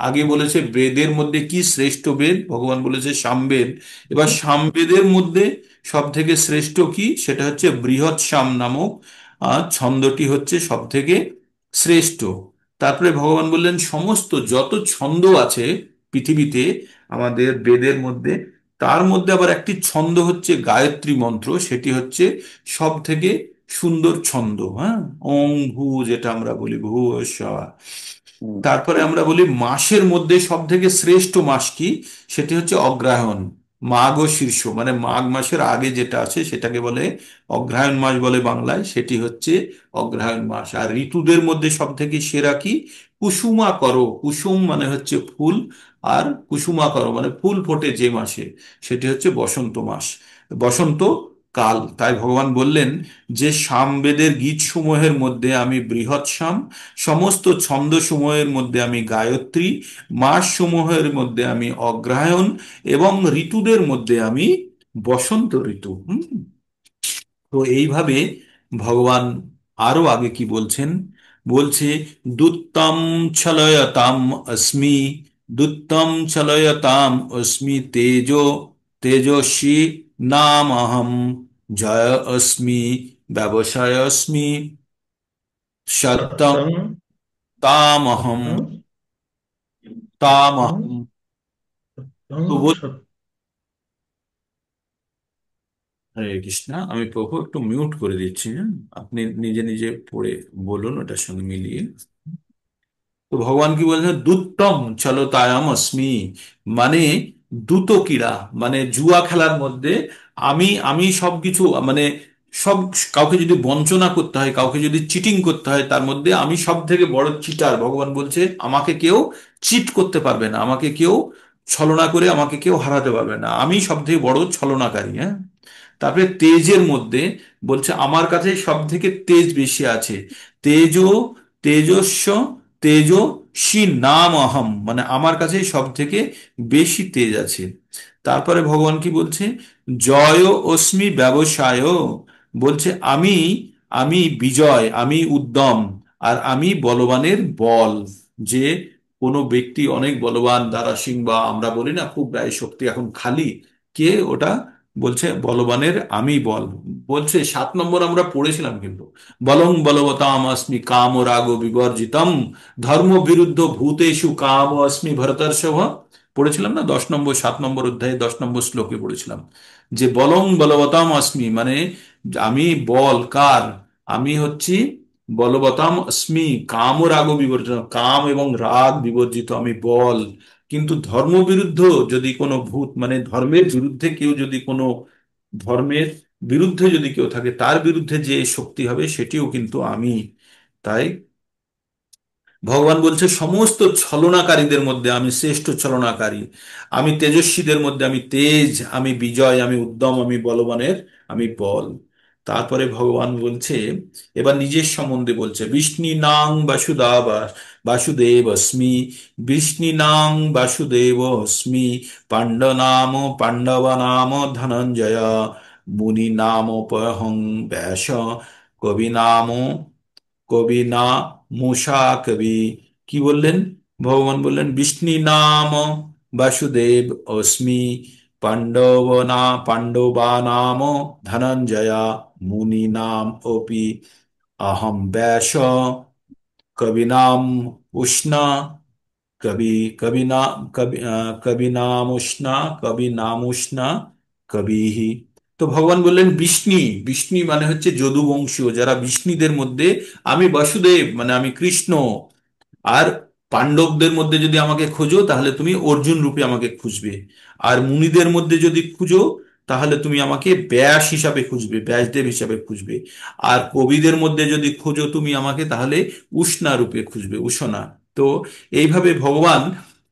আগে বলেছে বেদের মধ্যে কি শ্রেষ্ঠ বেদ, ভগবান বলেছে সামবেদ। এবার সামবেদের মধ্যে সব থেকে শ্রেষ্ঠ কি, সেটা হচ্ছে বৃহৎ সাম নামক ছন্দটি হচ্ছে সব থেকে শ্রেষ্ঠ। তারপরে ভগবান বললেন সমস্ত যত ছন্দ আছে পৃথিবীতে, আমাদের বেদের মধ্যে, তার মধ্যে আবার একটি ছন্দ হচ্ছে গায়ত্রী মন্ত্র, সেটি হচ্ছে সব থেকে সুন্দর ছন্দ। হ্যাঁ, ওং ভূ, যেটা আমরা বলি ভূ স্বাহা। তারপরে আমরা বলি মাসের মধ্যে সব থেকে শ্রেষ্ঠ মাস কি, সেটি হচ্ছে অগ্রহায়ণ। মাঘ ও শীর্ষ মানে মাঘ মাসের আগে যেটা আছে সেটাকে বলে অগ্রহায়ণ মাস বলে বাংলায়, সেটি হচ্ছে অগ্রহায়ণ মাস। আর ঋতুদের মধ্যে সব থেকে সেরা কি, কুসুমা করো, কুসুম মানে হচ্ছে ফুল, আর কুসুমা করো মানে ফুল ফোটে যে মাসে, সেটি হচ্ছে বসন্ত মাস, বসন্ত কাল। তাই ভগবান বললেন যে সামবেদের গীত সমূহের মধ্যে আমি বৃহৎ সাম, সমস্ত ছন্দ সমূহের মধ্যে আমি গায়ত্রী, মাস সমূহের মধ্যে আমি অগ্রহায়ণ, এবং ঋতুদের মধ্যে আমি বসন্ত ঋতু। তো এইভাবে ভগবান আরো আগে কি বলছেন, বলছে দুত্তম ছলয়তাম অস্মি, দুত্তম ছলয়তাম অস্মি তেজো তেজস্বী নাম অহম জয় অস্মি ব্যবসায় অস্মি সত্যম सत्यम তামহম सत्यम सत्यम তামহম। তো सत्यम सत्य। হরে কৃষ্ণা, আমি প্রভু একটু মিউট করে দিচ্ছি, হ্যাঁ? আপনি নিজে নিজে পড়ে বলুন ওটার সঙ্গে মিলিয়ে। তো ভগবান কি বলছেন, দুত্তম চলতায়াম অস্মি, মানে দ্রুত ক্রীড়া, মানে জুয়া খেলার মধ্যে আমি আমি সবকিছু, মানে সব, কাউকে যদি বঞ্চনা করতে হয়, কাউকে যদি চিটিং করতে হয়, তার মধ্যে আমি সব থেকে বড় চিটার। ভগবান বলছে আমাকে কেউ চিট করতে পারবে না, আমাকে কেউ ছলনা করে আমাকে কেউ হারাতে পারবে না, আমি সব থেকে বড় ছলনাকারী। হ্যাঁ, তারপরে তেজের মধ্যে বলছে আমার কাছে সব থেকে তেজ বেশি আছে। তেজো তেজস্ব তেজস্বী নাম অহম, মানে আমার কাছে সব থেকে বেশি তেজ আছে। তারপরে ভগবান কি বলছে, জয় অস্মি ব্যবসায়, বলছে আমি আমি বিজয়, আমি উদ্যম, আর আমি বলবানের বল। যে কোনো ব্যক্তি অনেক বলবান, দারাসিং বা আমরা বলি না খুব ব্যয় শক্তি এখন খালি, কে ওটা? বলছে বলবানের আমি বল। বলছে 7 নম্বর আমরা পড়েছিলাম কিন্তু, বলং বলবতাম অস্মি কাম রাগ বিবর্জিতম ধর্ম বিরুদ্ধ ভূতেষু কাম অস্মি ভরতর্ষভ। পড়েছিলাম না 10 নম্বর, 7 নম্বর অধ্যায়ে 10 নম্বর শ্লোকে পড়েছিলাম যে বলং বলবতাম অস্মি, মানে আমি বল কার? আমি হচ্ছি বলবতাম অস্মি কাম ও রাগ বিবর্জিত, কাম এবং রাগ বিবর্জিত আমি বল। কিন্তু ধর্ম বিরুদ্ধ যদি কোনো ভূত, মানে ধর্মের বিরুদ্ধে কেউ যদি কোনো, ধর্মের বিরুদ্ধে যদি কেউ থাকে, তার বিরুদ্ধে যে শক্তি হবে সেটিও কিন্তু আমি। তাই ভগবান বলছে সমস্ত ছলনাকারীদের মধ্যে আমি শ্রেষ্ঠ ছলনাকারী, আমি তেজস্বীদের মধ্যে আমি তেজ, আমি বিজয়, আমি উদ্যম, আমি বলবানের আমি বল। তারপরে ভগবান বলছে, এবার নিজের সম্বন্ধে বলছে, বিষ্ণু নাং বাসুদেব বাসুদেব অস্মি, বিষ্ণু নাং বাসুদেব অস্মি, পাণ্ড নাম পাণ্ডব নাম ধনঞ্জয়, মুনি নাম পহং ব্যাস, কবি নাম কবি না মূষা কবি। কি বললেন? ভগবান বললেন বিষ্ণু নাম বাসুদেব অস্মি, পাণ্ডবা নাম ধনঞ্জয়া, মুনি নাম অপি অহম ব্যাস, কবি নাম উষ্ণ, কবি কবি না কবি নাম উষ্ণ, কবি নাম উষ্ণ কবি। তো ভগবান বললেন বিষ্ণু, বিষ্ণু মানে হচ্ছে যদুবংশীয় যারা বিষ্ণুদের মধ্যে, আমি বাসুদেব মানে আমি কৃষ্ণ। আর পাণ্ডবদের মধ্যে যদি আমাকে খোঁজো তাহলে তুমি অর্জুন রূপে আমাকে খুঁজবে। আর মুনিদের মধ্যে যদি খুঁজো তাহলে তুমি আমাকে ব্যাস হিসাবে খুঁজবে, ব্যাসদেব হিসাবে খুঁজবে। আর কবিদের মধ্যে যদি খোঁজো তুমি আমাকে তাহলে উষ্ণা রূপে খুঁজবে, উষণা। তো এইভাবে ভগবান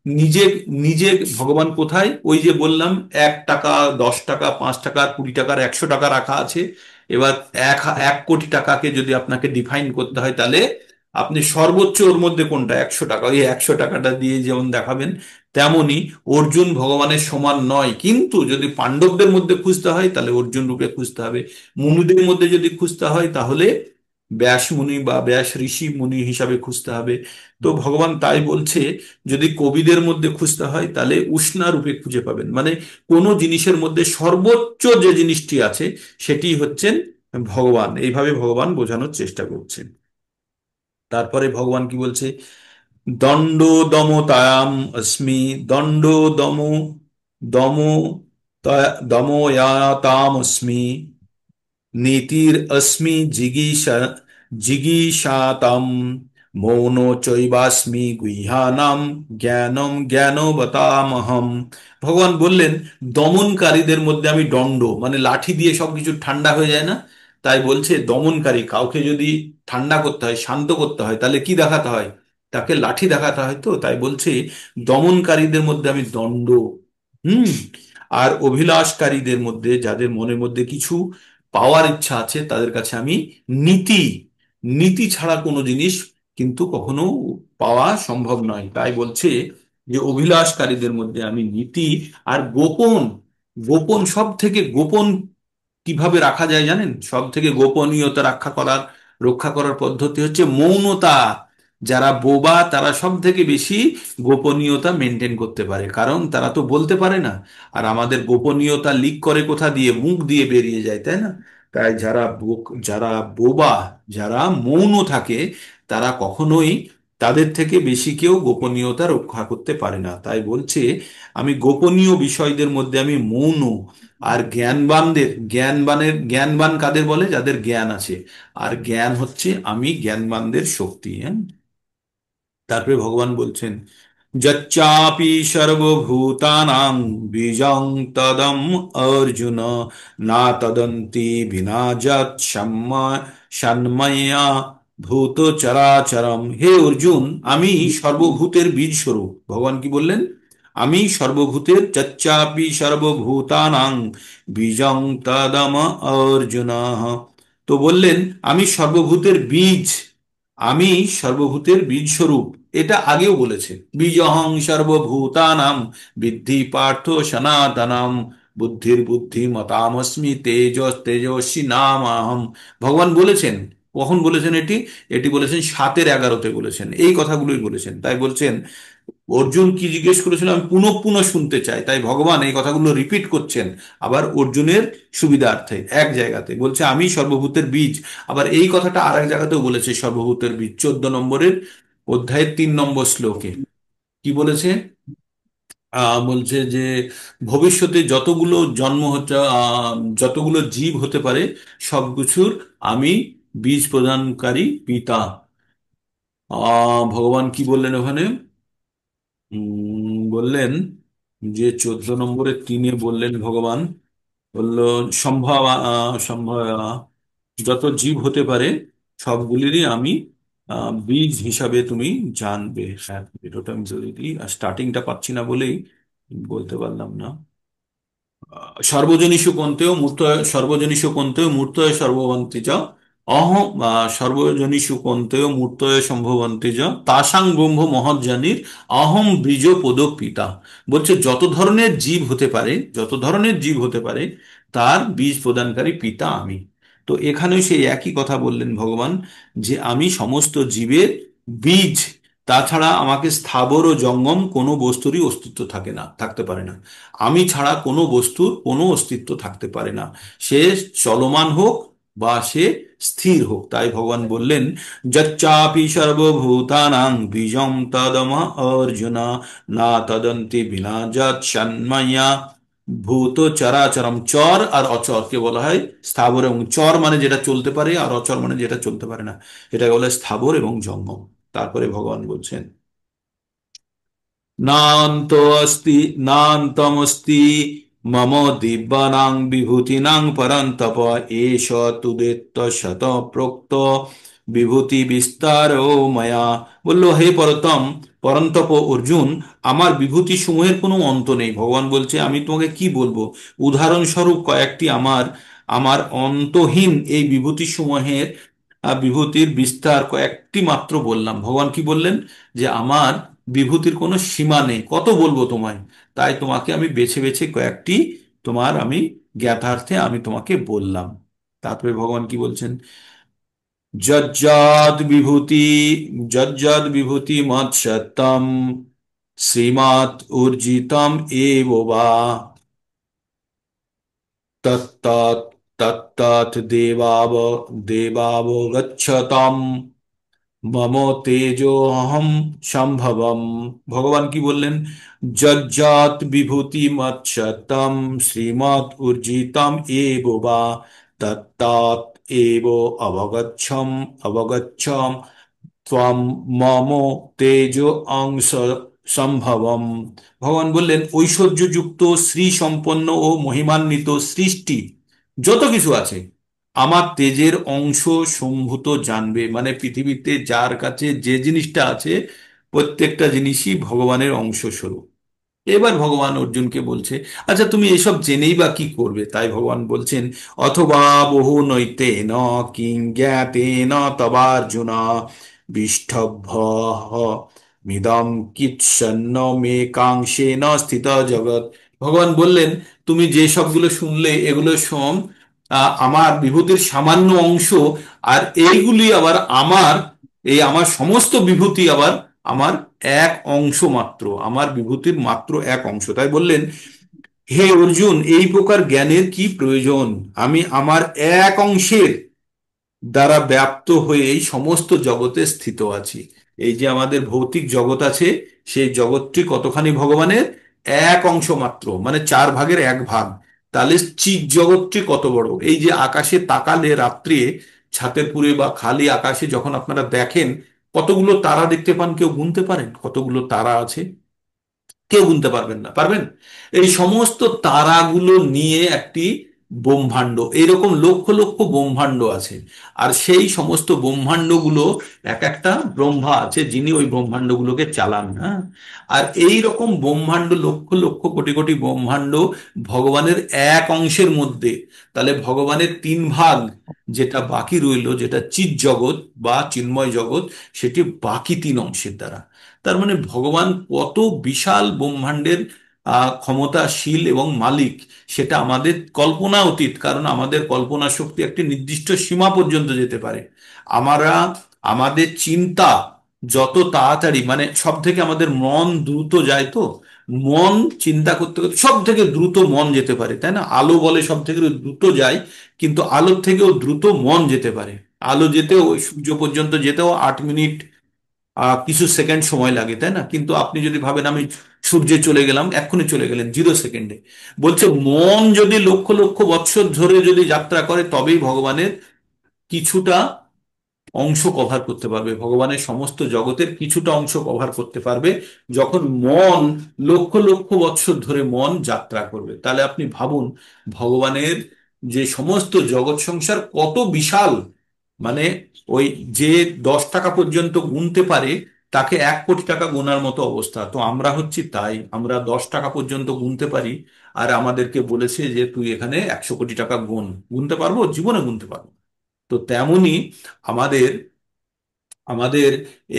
নিজে নিজে, ভগবান কোথায়? ওই যে বললাম 1 টাকা, 10 টাকা, 5 টাকার, 20 টাকার, 100 টাকা রাখা আছে। এবার এক 1 কোটি টাকাকে যদি আপনাকে ডিফাইন করতে হয় তাহলে আপনি সর্বোচ্চ ওর মধ্যে কোনটা? 100 টাকা, ওই 100 টাকাটা দিয়ে যেমন দেখাবেন তেমনি। অর্জুন ভগবানের সমান নয়, কিন্তু যদি পাণ্ডবদের মধ্যে খুঁজতে হয় তাহলে অর্জুন রূপে খুঁজতে হবে, মুনিদের মধ্যে যদি খুঁজতে হয় তাহলে ব্যাস মুনি বা ব্যাস ঋষি মুনি হিসাবে খুঁজতে হবে। তো ভগবান তাই বলছে যদি কবিদের মধ্যে খুঁজতে হয় তাহলে উষ্ণা রূপে খুঁজে পাবেন, মানে কোনো জিনিসের মধ্যে সর্বোচ্চ যে জিনিসটি আছে সেটি হচ্ছেন ভগবান। এইভাবে ভগবান বোঝানোর চেষ্টা করছেন। তারপরে ভগবান কি বলছে, দণ্ড দমতায়াম অস্মি, দণ্ড দম দম দময়াতাম অস্মি, নীতির অস্মি জিগীষাতাম, মৌন চৈবাস্মি গুহ্যানাম, জ্ঞানম জ্ঞানবতামহম। ভগবান বললেন দমনকারীদের মধ্যে আমি দণ্ড, মানে লাঠি দিয়ে সবকিছু ঠান্ডা হয়ে যায় না, তাই বলছে দমনকারী, কাউকে যদি ঠান্ডা করতে হয়, শান্ত করতে হয়, তাহলে কি দেখাতে হয়? তাকে লাঠি দেখাতে হয়। তো তাই বলছে দমনকারীদের মধ্যে আমি দণ্ড। হুম। আর অভিলাষকারীদের মধ্যে, যাদের মনের মধ্যে কিছু পাওয়ার ইচ্ছা আছে, তাদের কাছে আমি নীতি। নীতি ছাড়া কোনো জিনিস কিন্তু কখনো পাওয়া সম্ভব নয়। তাই বলছে যে অভিলাষকারীদের মধ্যে আমি নীতি। আর গোপন, গোপন সব থেকে গোপন কিভাবে রাখা যায় জানেন? সব থেকে গোপনীয়তা রক্ষা করার পদ্ধতি হচ্ছে মৌনতা। যারা বোবা তারা সব থেকে বেশি গোপনীয়তা মেনটেন করতে পারে, কারণ তারা তো বলতে পারে না। আর আমাদের গোপনীয়তা লিক করে কোথা দিয়ে? মুখ দিয়ে বেরিয়ে যায়, তাই না? তাই যারা বোবা, যারা মৌন থাকে, তারা কখনোই, তাদের থেকে বেশি কেউ গোপনীয়তা রক্ষা করতে পারে না। তাই বলছে আমি গোপনীয় বিষয়দের মধ্যে আমি মৌন। আর জ্ঞানবান কাদের বলে? যাদের জ্ঞান আছে। আর জ্ঞান হচ্ছে আমি জ্ঞানবানদের শক্তি। হ্যাঁ। তারপরে ভগবান বলছেন যচ্চাপি সর্বভূতানাং বীজং তদম অর্জুন না তদন্তি বিনা যৎ সন্ময়া ভূত চরাচরম। হে অর্জুন, আমি সর্বভূতের বীজ স্বরূপ। ভগবান কি বললেন? আমি সর্বভূতের, যচ্চাপি সর্বভূতানাং বীজং তদম অর্জুন। তো বললেন আমি সর্বভূতের বীজ, আমি সর্বভূতের বীজ স্বরূপ। এটা আগেও বলেছে, বীজহং সর্বভূতানাম বিদ্ধি পার্থ সনাতনম বুদ্ধির বুদ্ধি মতামস্মি তেজ তেজস্বী নাম আহম। ভগবান বলেছেন, কখন বলেছেন এটি? এটি বলেছেন 7-11-তে বলেছেন, এই কথাগুলোই বলেছেন। তাই বলছেন, অর্জুন কি জিজ্ঞেস করেছিল আমি পুনঃ পুনঃ শুনতে চাই, তাই ভগবান এই কথাগুলো রিপিট করছেন আবার অর্জুনের সুবিধার্থে। এক জায়গাতে বলছে আমি সর্বভূতের বীজ, আবার এই কথাটা আর এক জায়গাতেও বলেছে সর্বভূতের বীজ, 14 নম্বরের অধ্যায়ের 3 নম্বর শ্লোকে। কি বলেছে? বলছে যে ভবিষ্যতে যতগুলো জন্ম হতে, যতগুলো জীব হতে পারে সব কিছুর আমি বীজ প্রদানকারী পিতা। ভগবান কি বললেন ওখানে? বললেন যে 14 নম্বরের 3-এ বললেন ভগবান, বলল সম্ভব, সম্ভব যত জীব হতে পারে সবগুলিরই আমি বীজ হিসাবে তুমি জানবে। হ্যাঁ, এটা আমি যদি স্টার্টিংটা পাচ্ছি না বলেই বলতে পারলাম না। সর্বজনীষু কন্তেও মূর্ত, সর্বজনীষু কন্তেও মূর্তয়ে সর্ববন্তি চ অহম, সর্বজনীষু কন্তেও মূর্তয়ে সম্ভবন্তি চ তাসাং ব্রহ্ম মহজ্জানির অহম বীজ পদ পিতা। বলছে যত ধরনের জীব হতে পারে, যত ধরনের জীব হতে পারে তার বীজ প্রদানকারী পিতা আমি। তো এখানেও সেই একই কথা বললেন ভগবান, যে আমি সমস্ত জীবের বীজ। তাছাড়া আমাকে স্থাবর ও জঙ্গম কোনো বস্তুরই অস্তিত্ব থাকে না, থাকতে পারে না। আমি ছাড়া কোনো বস্তুর কোনো অস্তিত্ব থাকতে পারে না, সে চলমান হোক বা সে স্থির হোক। তাই ভগবান বললেন যচ্চাপি সর্বভূতানাং বীজং তদম অর্জুন না তদন্তি বিনা যৎ সন্ময়া ভূত চরাচরম। চর আর অচরকে বলা হয় স্থাবর এবং চর, মানে যেটা চলতে পারে, আর অচর মানে যেটা চলতে পারে না, এটাকে বলে স্থাবর এবং জঙ্গম। তারপরে ভগবান বলছেন নান্তো অস্তি নান্তমস্তি মম দিব্যানাং বিভূতিনাং পরন্তপ এষ তুদেত্ত শত প্রোক্ত বিভূতি বিস্তার ও মায়া। বলল হে পরতম, পরন্তপ অর্জুন, আমার বিভূতি সমূহের কোনো অন্ত নেই। ভগবান বলছে আমি তোমাকে কি বলবো, উদাহরণস্বরূপ কয়েকটি আমার, আমার অন্তহীন এই বিভূতি সমূহের বিভূতির বিস্তার কয়েকটি মাত্র বললাম। ভগবান কি বললেন? যে আমার বিভূতির কোনো সীমা নেই, কত বলবো তোমায়। তাই তোমাকে আমি বেছে বেছে কয়েকটি তোমার আমি জ্ঞাতার্থে আমি তোমাকে বললাম। তারপরে ভগবান কি বলছেন? যজ্জাদ বিভূতি, যজ্জাদ বিভূতি মৎ সত্যম শ্রীমাত ঊর্জিতম এব বা তত্তৎ তত্তৎ দেবাব দেবাবগচ্ছতম মম তেজোহম সম্ভবম। ভগবান কি বললেন? যজ্জাত বিভূতি মৎসতম শ্রীমৎ ঊর্জিতম এব বা তত্তাৎ এব অবগচ্ছম অবগচ্ছম ত্বম মম তেজ অংশ সম্ভবম। ভগবান বললেন ঐশ্বর্যযুক্ত শ্রী সম্পন্ন ও মহিমান্বিত সৃষ্টি যত কিছু আছে আমার তেজের অংশ সম্ভূত জানবে। মানে পৃথিবীতে যার কাছে যে জিনিসটা আছে প্রত্যেকটা জিনিসই ভগবানের অংশ স্বরূপ। এবার ভগবান অর্জুনকে বলছে আচ্ছা তুমি এসব জেনেই বা কি করবে? তাই ভগবান বলছেন অথবা বহু নৈতেন কিং জ্ঞাতেন তবার্জুন বিষ্ঠভ্য মিদম কিচ্ছন্ন মে কাংশেন স্থিত জগৎ। ভগবান বললেন তুমি যে সবগুলো শুনলে এগুলো সব আমার বিভূতির সামান্য অংশ, আর এইগুলি আবার আমার, এই আমার সমস্ত বিভূতি আবার আমার এক অংশ মাত্র, আমার বিভূতির মাত্র এক অংশ। তাই বললেন হে অর্জুন এই প্রকার জ্ঞানের কি প্রয়োজন? আমি আমার এক অংশের দ্বারা ব্যাপ্ত হয়ে এই সমস্ত জগতে স্থিত আছি। এই যে আমাদের ভৌতিক জগৎ আছে, সেই জগৎটি কতখানি ভগবানের? এক অংশ মাত্র, মানে 4/1 ভাগ। তাহলে চিৎ জগৎটি কত বড়! এই যে আকাশে তাকালে রাত্রে ছাতের পুরে বা খালি আকাশে যখন আপনারা দেখেন কতগুলো তারা দেখতে পান, কেউ গুনতে পারেন কতগুলো তারা আছে? কেউ গুনতে পারবেন না, পারবেন? এই সমস্ত তারাগুলো নিয়ে একটি ব্রহ্মাণ্ড, এইরকম লক্ষ লক্ষ ব্রহ্মাণ্ড আছে। আর সেই সমস্ত ব্রহ্মাণ্ডগুলো এক একটা ব্রহ্মা আছে যিনি ওই ব্রহ্মাণ্ডগুলোকে চালান। হ্যাঁ, আর এই রকম ব্রহ্মাণ্ড, লক্ষ লক্ষ কোটি কোটি ব্রহ্মাণ্ড ভগবানের এক অংশের মধ্যে, তাহলে ভগবানের তিন ভাগ যেটা বাকি রইলো, যেটা চিৎ জগৎ বা চিন্ময় জগৎ, সেটি বাকি তিন অংশের দ্বারা। তার মানে ভগবান কত বিশাল ব্রহ্মাণ্ডের ক্ষমতাশীল এবং মালিক, সেটা আমাদের কল্পনা অতীত। কারণ আমাদের কল্পনা শক্তি একটি নির্দিষ্ট সীমা পর্যন্ত যেতে পারে। আমরা, আমাদের চিন্তা যত তাড়াতাড়ি, মানে সব থেকে আমাদের মন দ্রুত যায়, তো মন চিন্তা করতে করতে সব থেকে দ্রুত মন যেতে পারে, তাই না? আলো বলে সব থেকে দ্রুত যায়, কিন্তু আলোর থেকেও দ্রুত মন যেতে পারে। আলো যেতেও, ওই সূর্য পর্যন্ত যেতেও 8 মিনিট কিছু সেকেন্ড সময় লাগে, তাই না? কিন্তু আপনি যদি ভাবেন আমি সূর্যে চলে গেলাম, এক্ষুনি চলে গেলেন 0 সেকেন্ডে। বলছে মন যদি লক্ষ লক্ষ বৎসর ধরে যদি যাত্রা করে, তবেই ভগবানের কিছুটা অংশ কভার করতে পারবে, ভগবানের সমস্ত জগতের কিছুটা অংশ কভার করতে পারবে, যখন মন লক্ষ লক্ষ বৎসর ধরে মন যাত্রা করবে। তাহলে আপনি ভাবুন ভগবানের যে সমস্ত জগৎ সংসার কত বিশাল। মানে ওই যে 10 টাকা পর্যন্ত গুনতে পারে, তাকে 1 কোটি টাকা গোনার মতো অবস্থা। তো আমরা হচ্ছি তাই, আমরা 10 টাকা পর্যন্ত গুনতে পারি, আর আমাদেরকে বলেছে যে তুই এখানে 100 কোটি টাকা গুন। গুনতে পারবো? জীবনে গুনতে পারবো। তো তেমনি আমাদের আমাদের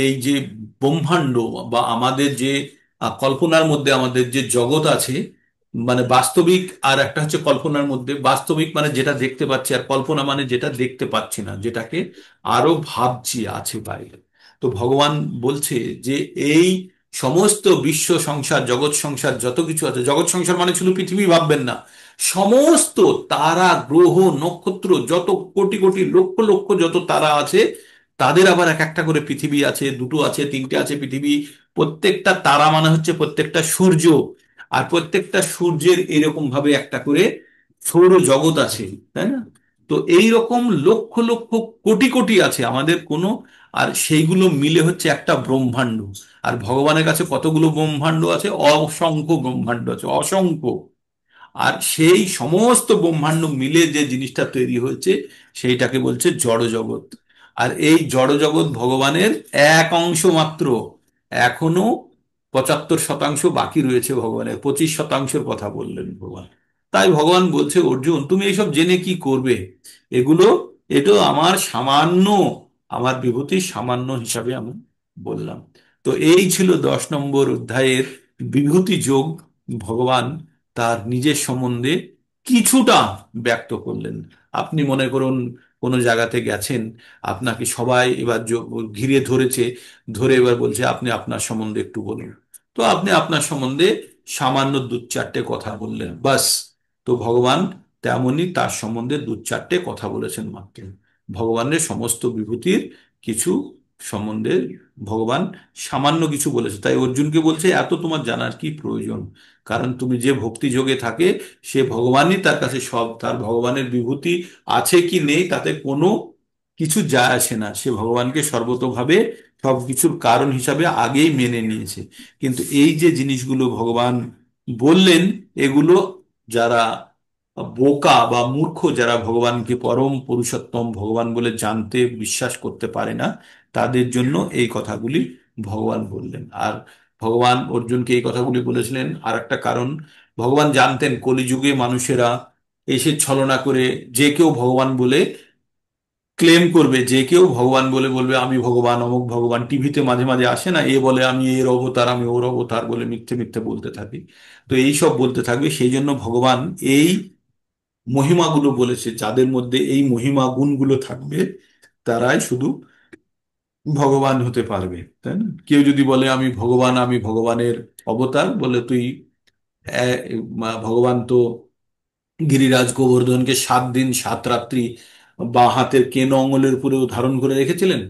এই যে ব্রহ্মাণ্ড, বা আমাদের যে কল্পনার মধ্যে আমাদের যে জগৎ আছে, মানে বাস্তবিক আর একটা হচ্ছে কল্পনার মধ্যে। বাস্তবিক মানে যেটা দেখতে পাচ্ছি, আর কল্পনা মানে যেটা দেখতে পাচ্ছি না, যেটাকে আরো ভাবছি আছে বাইরে। তো ভগবান বলছে যে এই সমস্ত বিশ্ব সংসার, জগৎ সংসার যত কিছু আছে, জগৎ সংসার মানে শুধু পৃথিবী ভাববেন না, সমস্ত তারা, গ্রহ, নক্ষত্র, যত কোটি কোটি লক্ষ লক্ষ যত তারা আছে, তাদের আবার এক একটা করে পৃথিবী আছে, দুটো আছে, তিনটে আছে পৃথিবী। প্রত্যেকটা তারা মানে হচ্ছে প্রত্যেকটা সূর্য, আর প্রত্যেকটা সূর্যের এরকম ভাবে একটা করে সৌর জগৎ আছে, তাই না? তো এই রকম লক্ষ লক্ষ কোটি কোটি আছে আমাদের কোনো, আর সেইগুলো মিলে হচ্ছে একটা ব্রহ্মাণ্ড। আর ভগবানের কাছে কতগুলো ব্রহ্মাণ্ড আছে? অসংখ্য ব্রহ্মাণ্ড আছে, অসংখ্য। আর সেই সমস্ত ব্রহ্মাণ্ড মিলে যে জিনিসটা তৈরি হয়েছে, সেইটাকে বলছে জড় জগৎ। আর এই জড় জগৎ ভগবানের এক অংশ মাত্র। এখনো 75% বাকি রয়েছে, ভগবানের 25%-এর কথা বললেন ভগবান। তাই ভগবান বলছে, অর্জুন তুমি এইসব জেনে কি করবে? এগুলো, এটা আমার সামান্য, আমার বিভূতির সামান্য হিসাবে আমি বললাম। তো এই ছিল 10 নম্বর অধ্যায়ের বিভূতি যোগ। ভগবান তার নিজের সম্বন্ধে কিছুটা ব্যক্ত করলেন। আপনি মনে করুন কোনো জায়গাতে গেছেন, আপনাকে সবাই এবার ঘিরে ধরেছে, ধরে এবার বলছে আপনি আপনার সম্বন্ধে একটু বলুন। তো আপনি আপনার সম্বন্ধে সামান্য দু চারটে কথা বললেন, বাস। তো ভগবান তেমনি তার সম্বন্ধে দু চারটে কথা বলেছেন মাত্র। ভগবানের সমস্ত বিভূতির কিছু সম্বন্ধে ভগবান সামান্য কিছু বলেছে। তাই অর্জুনকে বলছে এত তোমার জানার কি প্রয়োজন? কারণ তুমি যে ভক্তি যোগে থাকে, সে ভগবানই তার কাছে সব। তার ভগবানের বিভূতি আছে কি নেই তাতে কোনো কিছু যায় আসে না। সে ভগবানকে সর্বতোভাবে সবকিছুর কারণ হিসাবে আগেই মেনে নিয়েছে। কিন্তু এই যে জিনিসগুলো ভগবান বললেন, এগুলো যারা বোকা বা মূর্খ, যারা ভগবানকে পরম পুরুষোত্তম ভগবান বলে জানতে বিশ্বাস করতে পারে না, তাদের জন্য এই কথাগুলি ভগবান বললেন। আর ভগবান অর্জুনকে এই কথাগুলি বলেছিলেন আর একটা কারণ, ভগবান জানতেন কলিযুগে মানুষেরা এসে ছলনা করে যে কেউ ভগবান বলে ক্লেম করবে, যে কেউ ভগবান বলে বলবে আমি ভগবান, অমুক ভগবান। টিভিতে মাঝে মাঝে আসে না, এ বলে আমি এর অবতার, আমি ওর অবতার বলে মিথ্যে মিথ্যে বলতে থাকি। তো এই সব বলতে থাকবে, সেই জন্য ভগবান এই মহিমাগুলো বলেছে। যাদের মধ্যে এই মহিমা গুণগুলো থাকবে, তারাই শুধু ভগবান হতে পারবে, তাই না? কেউ যদি বলে আমি ভগবান, আমি ভগবানের অবতার, বলে তুই ভগবান তো গিরিরাজ গোবর্ধনকে 7 দিন 7 রাত্রি বাঁ হাতের কেন আঙুলের উপরেও ধারণ করে রেখেছিলেন।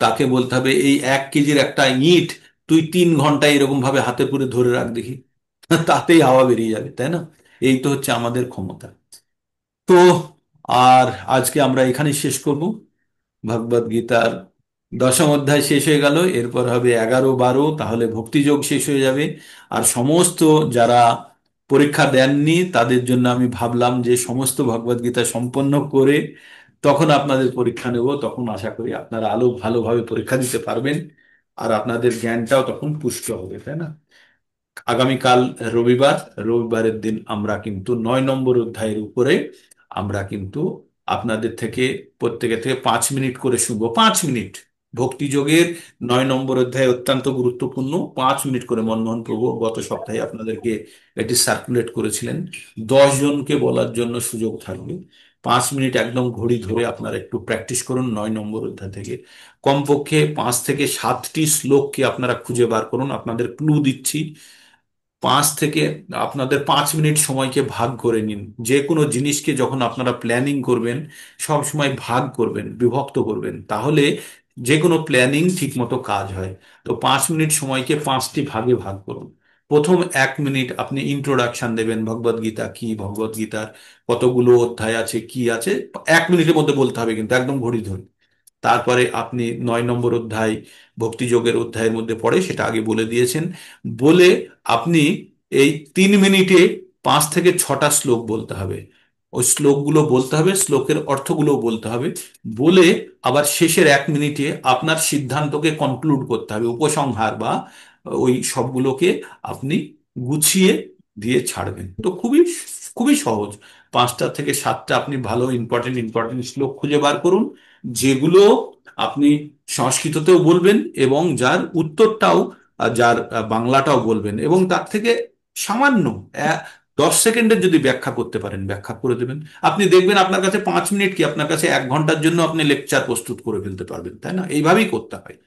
তাকে বলতে হবে এই 1 কেজির একটা ইট তুই 3 ঘন্টা এরকম ভাবে হাতে করে ধরে রাখ দেখি, তাতেই হাওয়া বেরিয়ে যাবে, তাই না? এই তো হচ্ছে আমাদের ক্ষমতা। তো আর আজকে আমরা এখানেই শেষ করব ভগবদ গীতার দশম অধ্যায় শেষ হয়ে গেল, এরপর হবে 11, 12, তাহলে ভক্তিযোগ শেষ হয়ে যাবে। আর সমস্ত যারা পরীক্ষা দেননি তাদের জন্য আমি ভাবলাম যে সমস্ত ভগবদ গীতা সম্পন্ন করে তখন আপনাদের পরীক্ষা নেব, তখন আশা করি আপনারা আরো ভালোভাবে পরীক্ষা দিতে পারবেন, আর আপনাদের জ্ঞানটাও তখন পুষ্ট হবে, তাই না? আগামীকাল রবিবার, রবিবারের দিন আমরা কিন্তু 9 নম্বর অধ্যায়ের উপরে আমরা কিন্তু আপনাদের থেকে প্রত্যেকে থেকে 5 মিনিট করে শুনবো। 5 মিনিট ভক্তিযোগের 9 নম্বর অধ্যায় অত্যন্ত গুরুত্বপূর্ণ। 5 মিনিট করে মনমোহন প্রভু গত সপ্তাহে আপনাদেরকে এটি সার্কুলেট করেছিলেন। 10 জনকে বলার জন্য সুযোগ থাকবে। 5 মিনিট একদম ঘড়ি ধরে আপনারা একটু প্র্যাকটিস করুন 9 নম্বর অধ্যায় থেকে। কমপক্ষে 5 থেকে 7টি শ্লোককে আপনারা খুঁজে বার করুন। আপনাদের ক্লু দিচ্ছি, 5 থেকে আপনাদের 5 মিনিট সময়কে ভাগ করে নিন। যে কোনো জিনিসকে যখন আপনারা প্ল্যানিং করবেন সব সময় ভাগ করবেন, বিভক্ত করবেন, তাহলে যে কোনো প্ল্যানিং ঠিক মতো কাজ হয়। তো 5 মিনিট সময়কে 5টি ভাগে ভাগ করুন। প্রথম 1 মিনিট আপনি ইন্ট্রোডাকশন দেবেন, ভগবদ গীতা কি, ভগবদ গীতার কতগুলো অধ্যায় আছে, কি আছে, 1 মিনিটের মধ্যে বলতে হবে কিন্তু একদম ঘড়ি ধরে। তারপরে আপনি 9 নম্বর অধ্যায় ভক্তিযোগের অধ্যায়ের মধ্যে পড়ে, সেটা আগে বলে দিয়েছেন। বলে আপনি এই 3 মিনিটে 5 থেকে 6টা শ্লোক বলতে হবে। ওই শ্লোকগুলো বলতে হবে, শ্লোকের অর্থগুলো বলতে হবে। বলে আবার শেষের 1 মিনিটে আপনার সিদ্ধান্তকে কনক্লুড করতে হবে, উপসংহার বা ওই সবগুলোকে আপনি গুছিয়ে দিয়ে ছাড়বেন। তো খুবই খুবই সহজ। 5টা থেকে 7টা আপনি ভালো ইম্পর্টেন্ট ইম্পর্টেন্ট শ্লোক খুঁজে বার করুন, যেগুলো আপনি সংস্কৃততেও বলবেন এবং যার উত্তরটাও যার বাংলাটাও বলবেন, এবং তার থেকে সামান্য 10 সেকেন্ডের যদি ব্যাখ্যা করতে পারেন ব্যাখ্যা করে দেবেন। আপনি দেখবেন আপনার কাছে 5 মিনিট কি, আপনার কাছে 1 ঘন্টার জন্য আপনি লেকচার প্রস্তুত করে ফেলতে পারবেন, তাই না? এইভাবেই করতে হয়।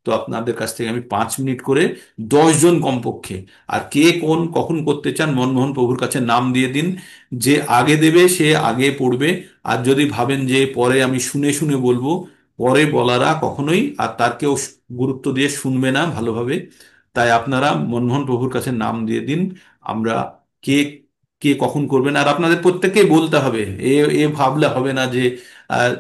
তো আপনাদের কাছ থেকে আমি 5 মিনিট করে 10 জন কমপক্ষে, আর কে কোন কখন করতে চান মনমোহন প্রভুর কাছে নাম দিয়ে দিন। যে আগে দেবে সে আগে পড়বে। আর যদি ভাবেন যে পরে আমি শুনে শুনে বলবো, পরে বলারা কখনোই আর তার কেউ গুরুত্ব দিয়ে শুনবে না ভালোভাবে। তাই আপনারা মনমোহন প্রভুর কাছে নাম দিয়ে দিন। আমরা কে কে কখন করবেন, আর আপনাদের প্রত্যেককেই বলতে হবে। এ এ ভাবলে হবে না যে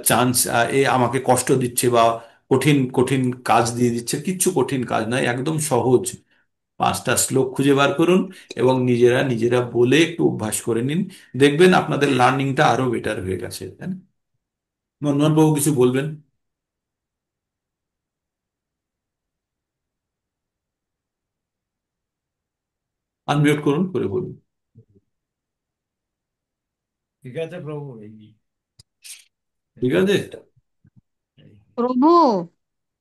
চান্স, এ আমাকে কষ্ট দিচ্ছে বা কঠিন কঠিন কাজ দিয়ে দিচ্ছে। কিচ্ছু কঠিন কাজ নয়, একদম সহজ। 5টা শ্লোক খুঁজে বার করুন এবং নিজেরা নিজেরা বলে একটু অভ্যাস করে নিন। দেখবেন আপনাদের লার্নিংটা আরো বেটার হয়ে গেছে, তাই না? মনমোহন বাবু কিছু বলবেন? আনমিউট করুন করে বলুন। ঠিক আছে প্রভু, ঠিক আছে, এই প্রভু,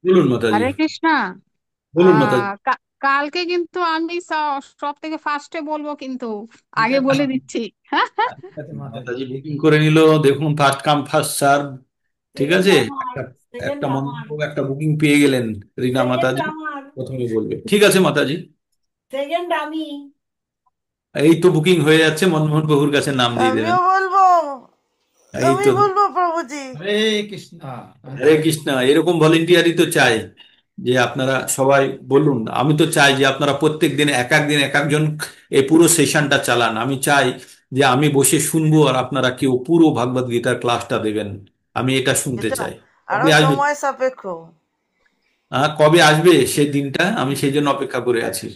বলুন মাতাজি। হরে কৃষ্ণ। বলুন মাতাজি। কালকে কিন্তু আমি সব থেকে ফার্স্টে বলবো, কিন্তু আগে বলে দিচ্ছি। হ্যাঁ। ঠিক আছে মাতাজি। মাতাজি বুকিং করে নিল, দেখুন ফার্স্ট কাম ফার্স্ট সার্ভ। ঠিক সেকেন্ড আছে, আমার একটা সেকেন্ড একটা আমার মন্তব্য একটা বুকিং পেয়ে গেলেন। রিনা সেকেন্ড মাতাজি আমার প্রথমে বলবে, ঠিক আছে মাতাজি। সেকেন্ড আমি এই তো বুকিং হয়ে যাচ্ছে, মনমোহন প্রভুর কাছে নাম দিয়ে দেবেন। আমিও বলবো, এই আমি তো। বলবো প্রভুজি। হরে কৃষ্ণ। হরে কৃষ্ণ। এরকম ভলেন্টিয়ারই তো চাই, যে আপনারা সবাই বলুন। আমি তো চাই যে আপনারা প্রত্যেক দিন এক এক দিন এক একজন এই পুরো সেশনটা চালান। আমি চাই যে আমি বসে শুনবো আর আপনারা কেউ পুরো ভাগবত গীতার ক্লাসটা দেবেন। আমি এটা শুনতে এটা চাই। আরো কবে আসবে? সময় সাপেক্ষ, কবে আসবে সেই দিনটা? আমি সেই জন্য অপেক্ষা করে আছি।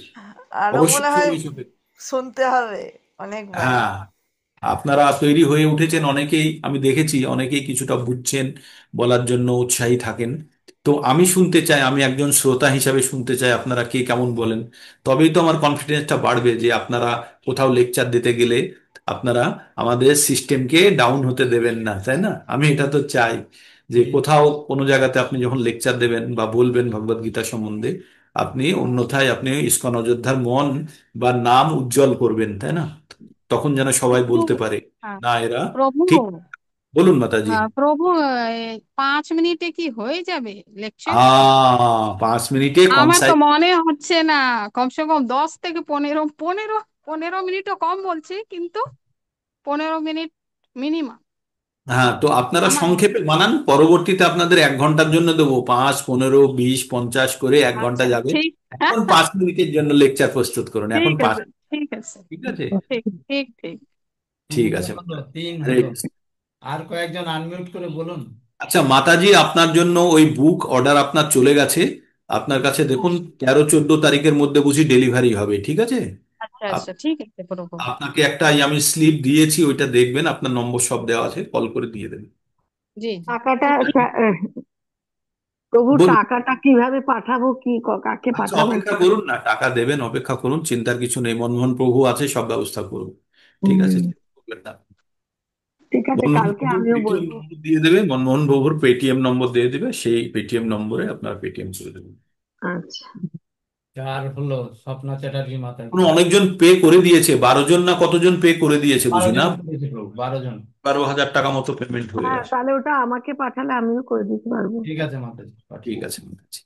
আরো অবশ্যই মনে হয় সময় সাপেক্ষে। শুনতে হবে অনেকবার। হ্যাঁ, আপনারা তৈরি হয়ে উঠেছেন অনেকেই, আমি দেখেছি অনেকেই কিছুটা বুঝছেন, বলার জন্য উৎসাহী থাকেন। তো আমি শুনতে চাই, আমি একজন শ্রোতা হিসাবে শুনতে চাই আপনারা কে কেমন বলেন। তবেই তো আমার কনফিডেন্সটা বাড়বে যে আপনারা কোথাও লেকচার দিতে গেলে আপনারা আমাদের সিস্টেমকে ডাউন হতে দেবেন না, তাই না? আমি এটা তো চাই যে কোথাও কোনো জায়গাতে আপনি যখন লেকচার দেবেন বা বলবেন ভগবদ গীতা সম্বন্ধে, আপনি অন্যথায় আপনি ইসকন অযোধ্যার মন বা নাম উজ্জ্বল করবেন, তাই না? তখন যেন সবাই বলতে পারে হ্যাঁ, না এরা প্রভু, ঠিক। বলুন মাতাজি। প্রভু, 5 মিনিটে কি হয়ে যাবে লেকচার? 5 মিনিটে আমার তো কনসাইজ। মনে হচ্ছে না। কমসে কম 10 থেকে 15, পনেরো 15 মিনিটও কম বলছি, কিন্তু 15 মিনিট মিনিমাম হ্যাঁ, তো আপনারা আমার। সংক্ষেপে বানান, পরবর্তীতে আপনাদের 1 ঘন্টার জন্য দেবো। 5, 15, 20, 50 করে 1 ঘন্টা আচ্ছা, যাবে। ঠিক। এখন 5 মিনিটের জন্য লেকচার প্রস্তুত করুন, এখন ঠিক পাঁচ। আছে, ঠিক আছে, ঠিক আছে, ঠিক, ঠিক, ঠিক। ঠিক দুটো আছে হলো, মাতাজি। তিন হরে হলো। কৃষ্ণ। আর কয়েকজন আনমিউট করে বলুন। আচ্ছা মাতাজি, আপনার জন্য ওই বুক অর্ডার আপনার চলে গেছে। আপনার কাছে দেখুন 13-14 তারিখের মধ্যে বুঝি ডেলিভারি হবে, ঠিক আছে? আচ্ছা আপ- আচ্ছা, ঠিক আছে প্রভু। আপনাকে একটা আমি স্লিপ দিয়েছি, ওইটা দেখবেন, আপনার নম্বর সব দেওয়া আছে, কল করে দিয়ে দেবেন। জি জি, টাকাটা ঠিক আছে। প্রভু বলুন। টাকাটা কিভাবে পাঠাবো, কাকে আচ্ছা পাঠাবো? অপেক্ষা করুন না, টাকা দেবেন, অপেক্ষা করুন, চিন্তার কিছু নেই, মনমোহন প্রভু আছে, সব ব্যবস্থা করুন। ঠিক আছে, হুম, চিন্তা করবেন না। ঠিক আছে, মনমোহন কালকে প্রভুর আমিও পেটিএম বলবো। নম্বর দিয়ে দেবে, মনমোহন প্রভুর পেটিএম নম্বর দিয়ে দেবে, সেই পেটিএম নম্বরে আপনার পেটিএম করে দেবেন। আচ্ছা, চার হলো স্বপ্না চ্যাটার্জি কোনো মাতাজি। অনেকজন পে করে দিয়েছে, 12 জন না কতজন পে করে দিয়েছে বারো বুঝি না। জন পেয়েছে প্রভু, 12 জন। 12,000 টাকা মতো পেমেন্ট হয়ে হ্যাঁ, গেছে। তাহলে ওটা আমাকে পাঠালে আমিও করে দিতে পারবো। ঠিক আছে মাতাজি, ঠিক পাঠিয়ে আছে, ঠিক আছে।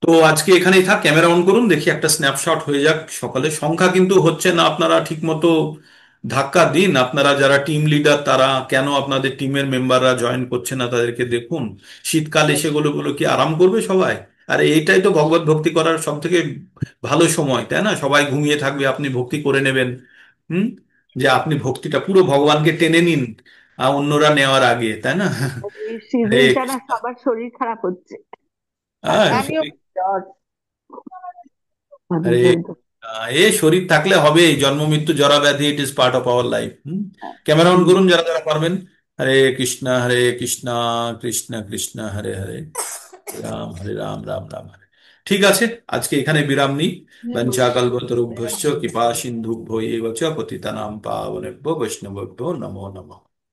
তো আজকে এখানেই থাক, ক্যামেরা অন করুন, দেখি একটা স্ন্যাপশট হয়ে যাক সকালে। সংখ্যা কিন্তু হচ্ছে না, আপনারা ঠিক মতো ধাক্কা দিন। আপনারা যারা টিম লিডার, তারা কেন আপনাদের টিমের মেম্বাররা জয়েন করছে না তাদেরকে দেখুন। শীতকাল এসে গুলো গুলো কি আরাম করবে সবাই? আর এইটাই তো ভগবত ভক্তি করার সব থেকে ভালো সময়, তাই না? সবাই ঘুমিয়ে থাকবে, আপনি ভক্তি করে নেবেন। হুম। যে আপনি ভক্তিটা পুরো ভগবানকে টেনে নিন, অন্যরা নেওয়ার আগে, তাই না? এই হরে সিজনটা না কৃষ্ণ। সবার শরীর খারাপ হচ্ছে। হ্যাঁ, আমিও জ্বর, আরে তাদের জন্য। এ শরীর থাকলে হবে, জন্ম মৃত্যু জরা ব্যাধি, it is part of our life. Camera on hmm. করুন যারা যারা পারবেন। হরে কৃষ্ণ হরে কৃষ্ণ, কৃষ্ণ কৃষ্ণ হরে হরে, হরে রাম রাম রাম হরে। ঠিক আছে, আজকে এখানে বিরাম নিই। বঞ্চাকল্পতরুভ্যশ্চ কৃপা সিন্ধুভ্য এব চ পতিতানাং পাবনেভ্যো বৈষ্ণবেভ্যো নমো নমঃ।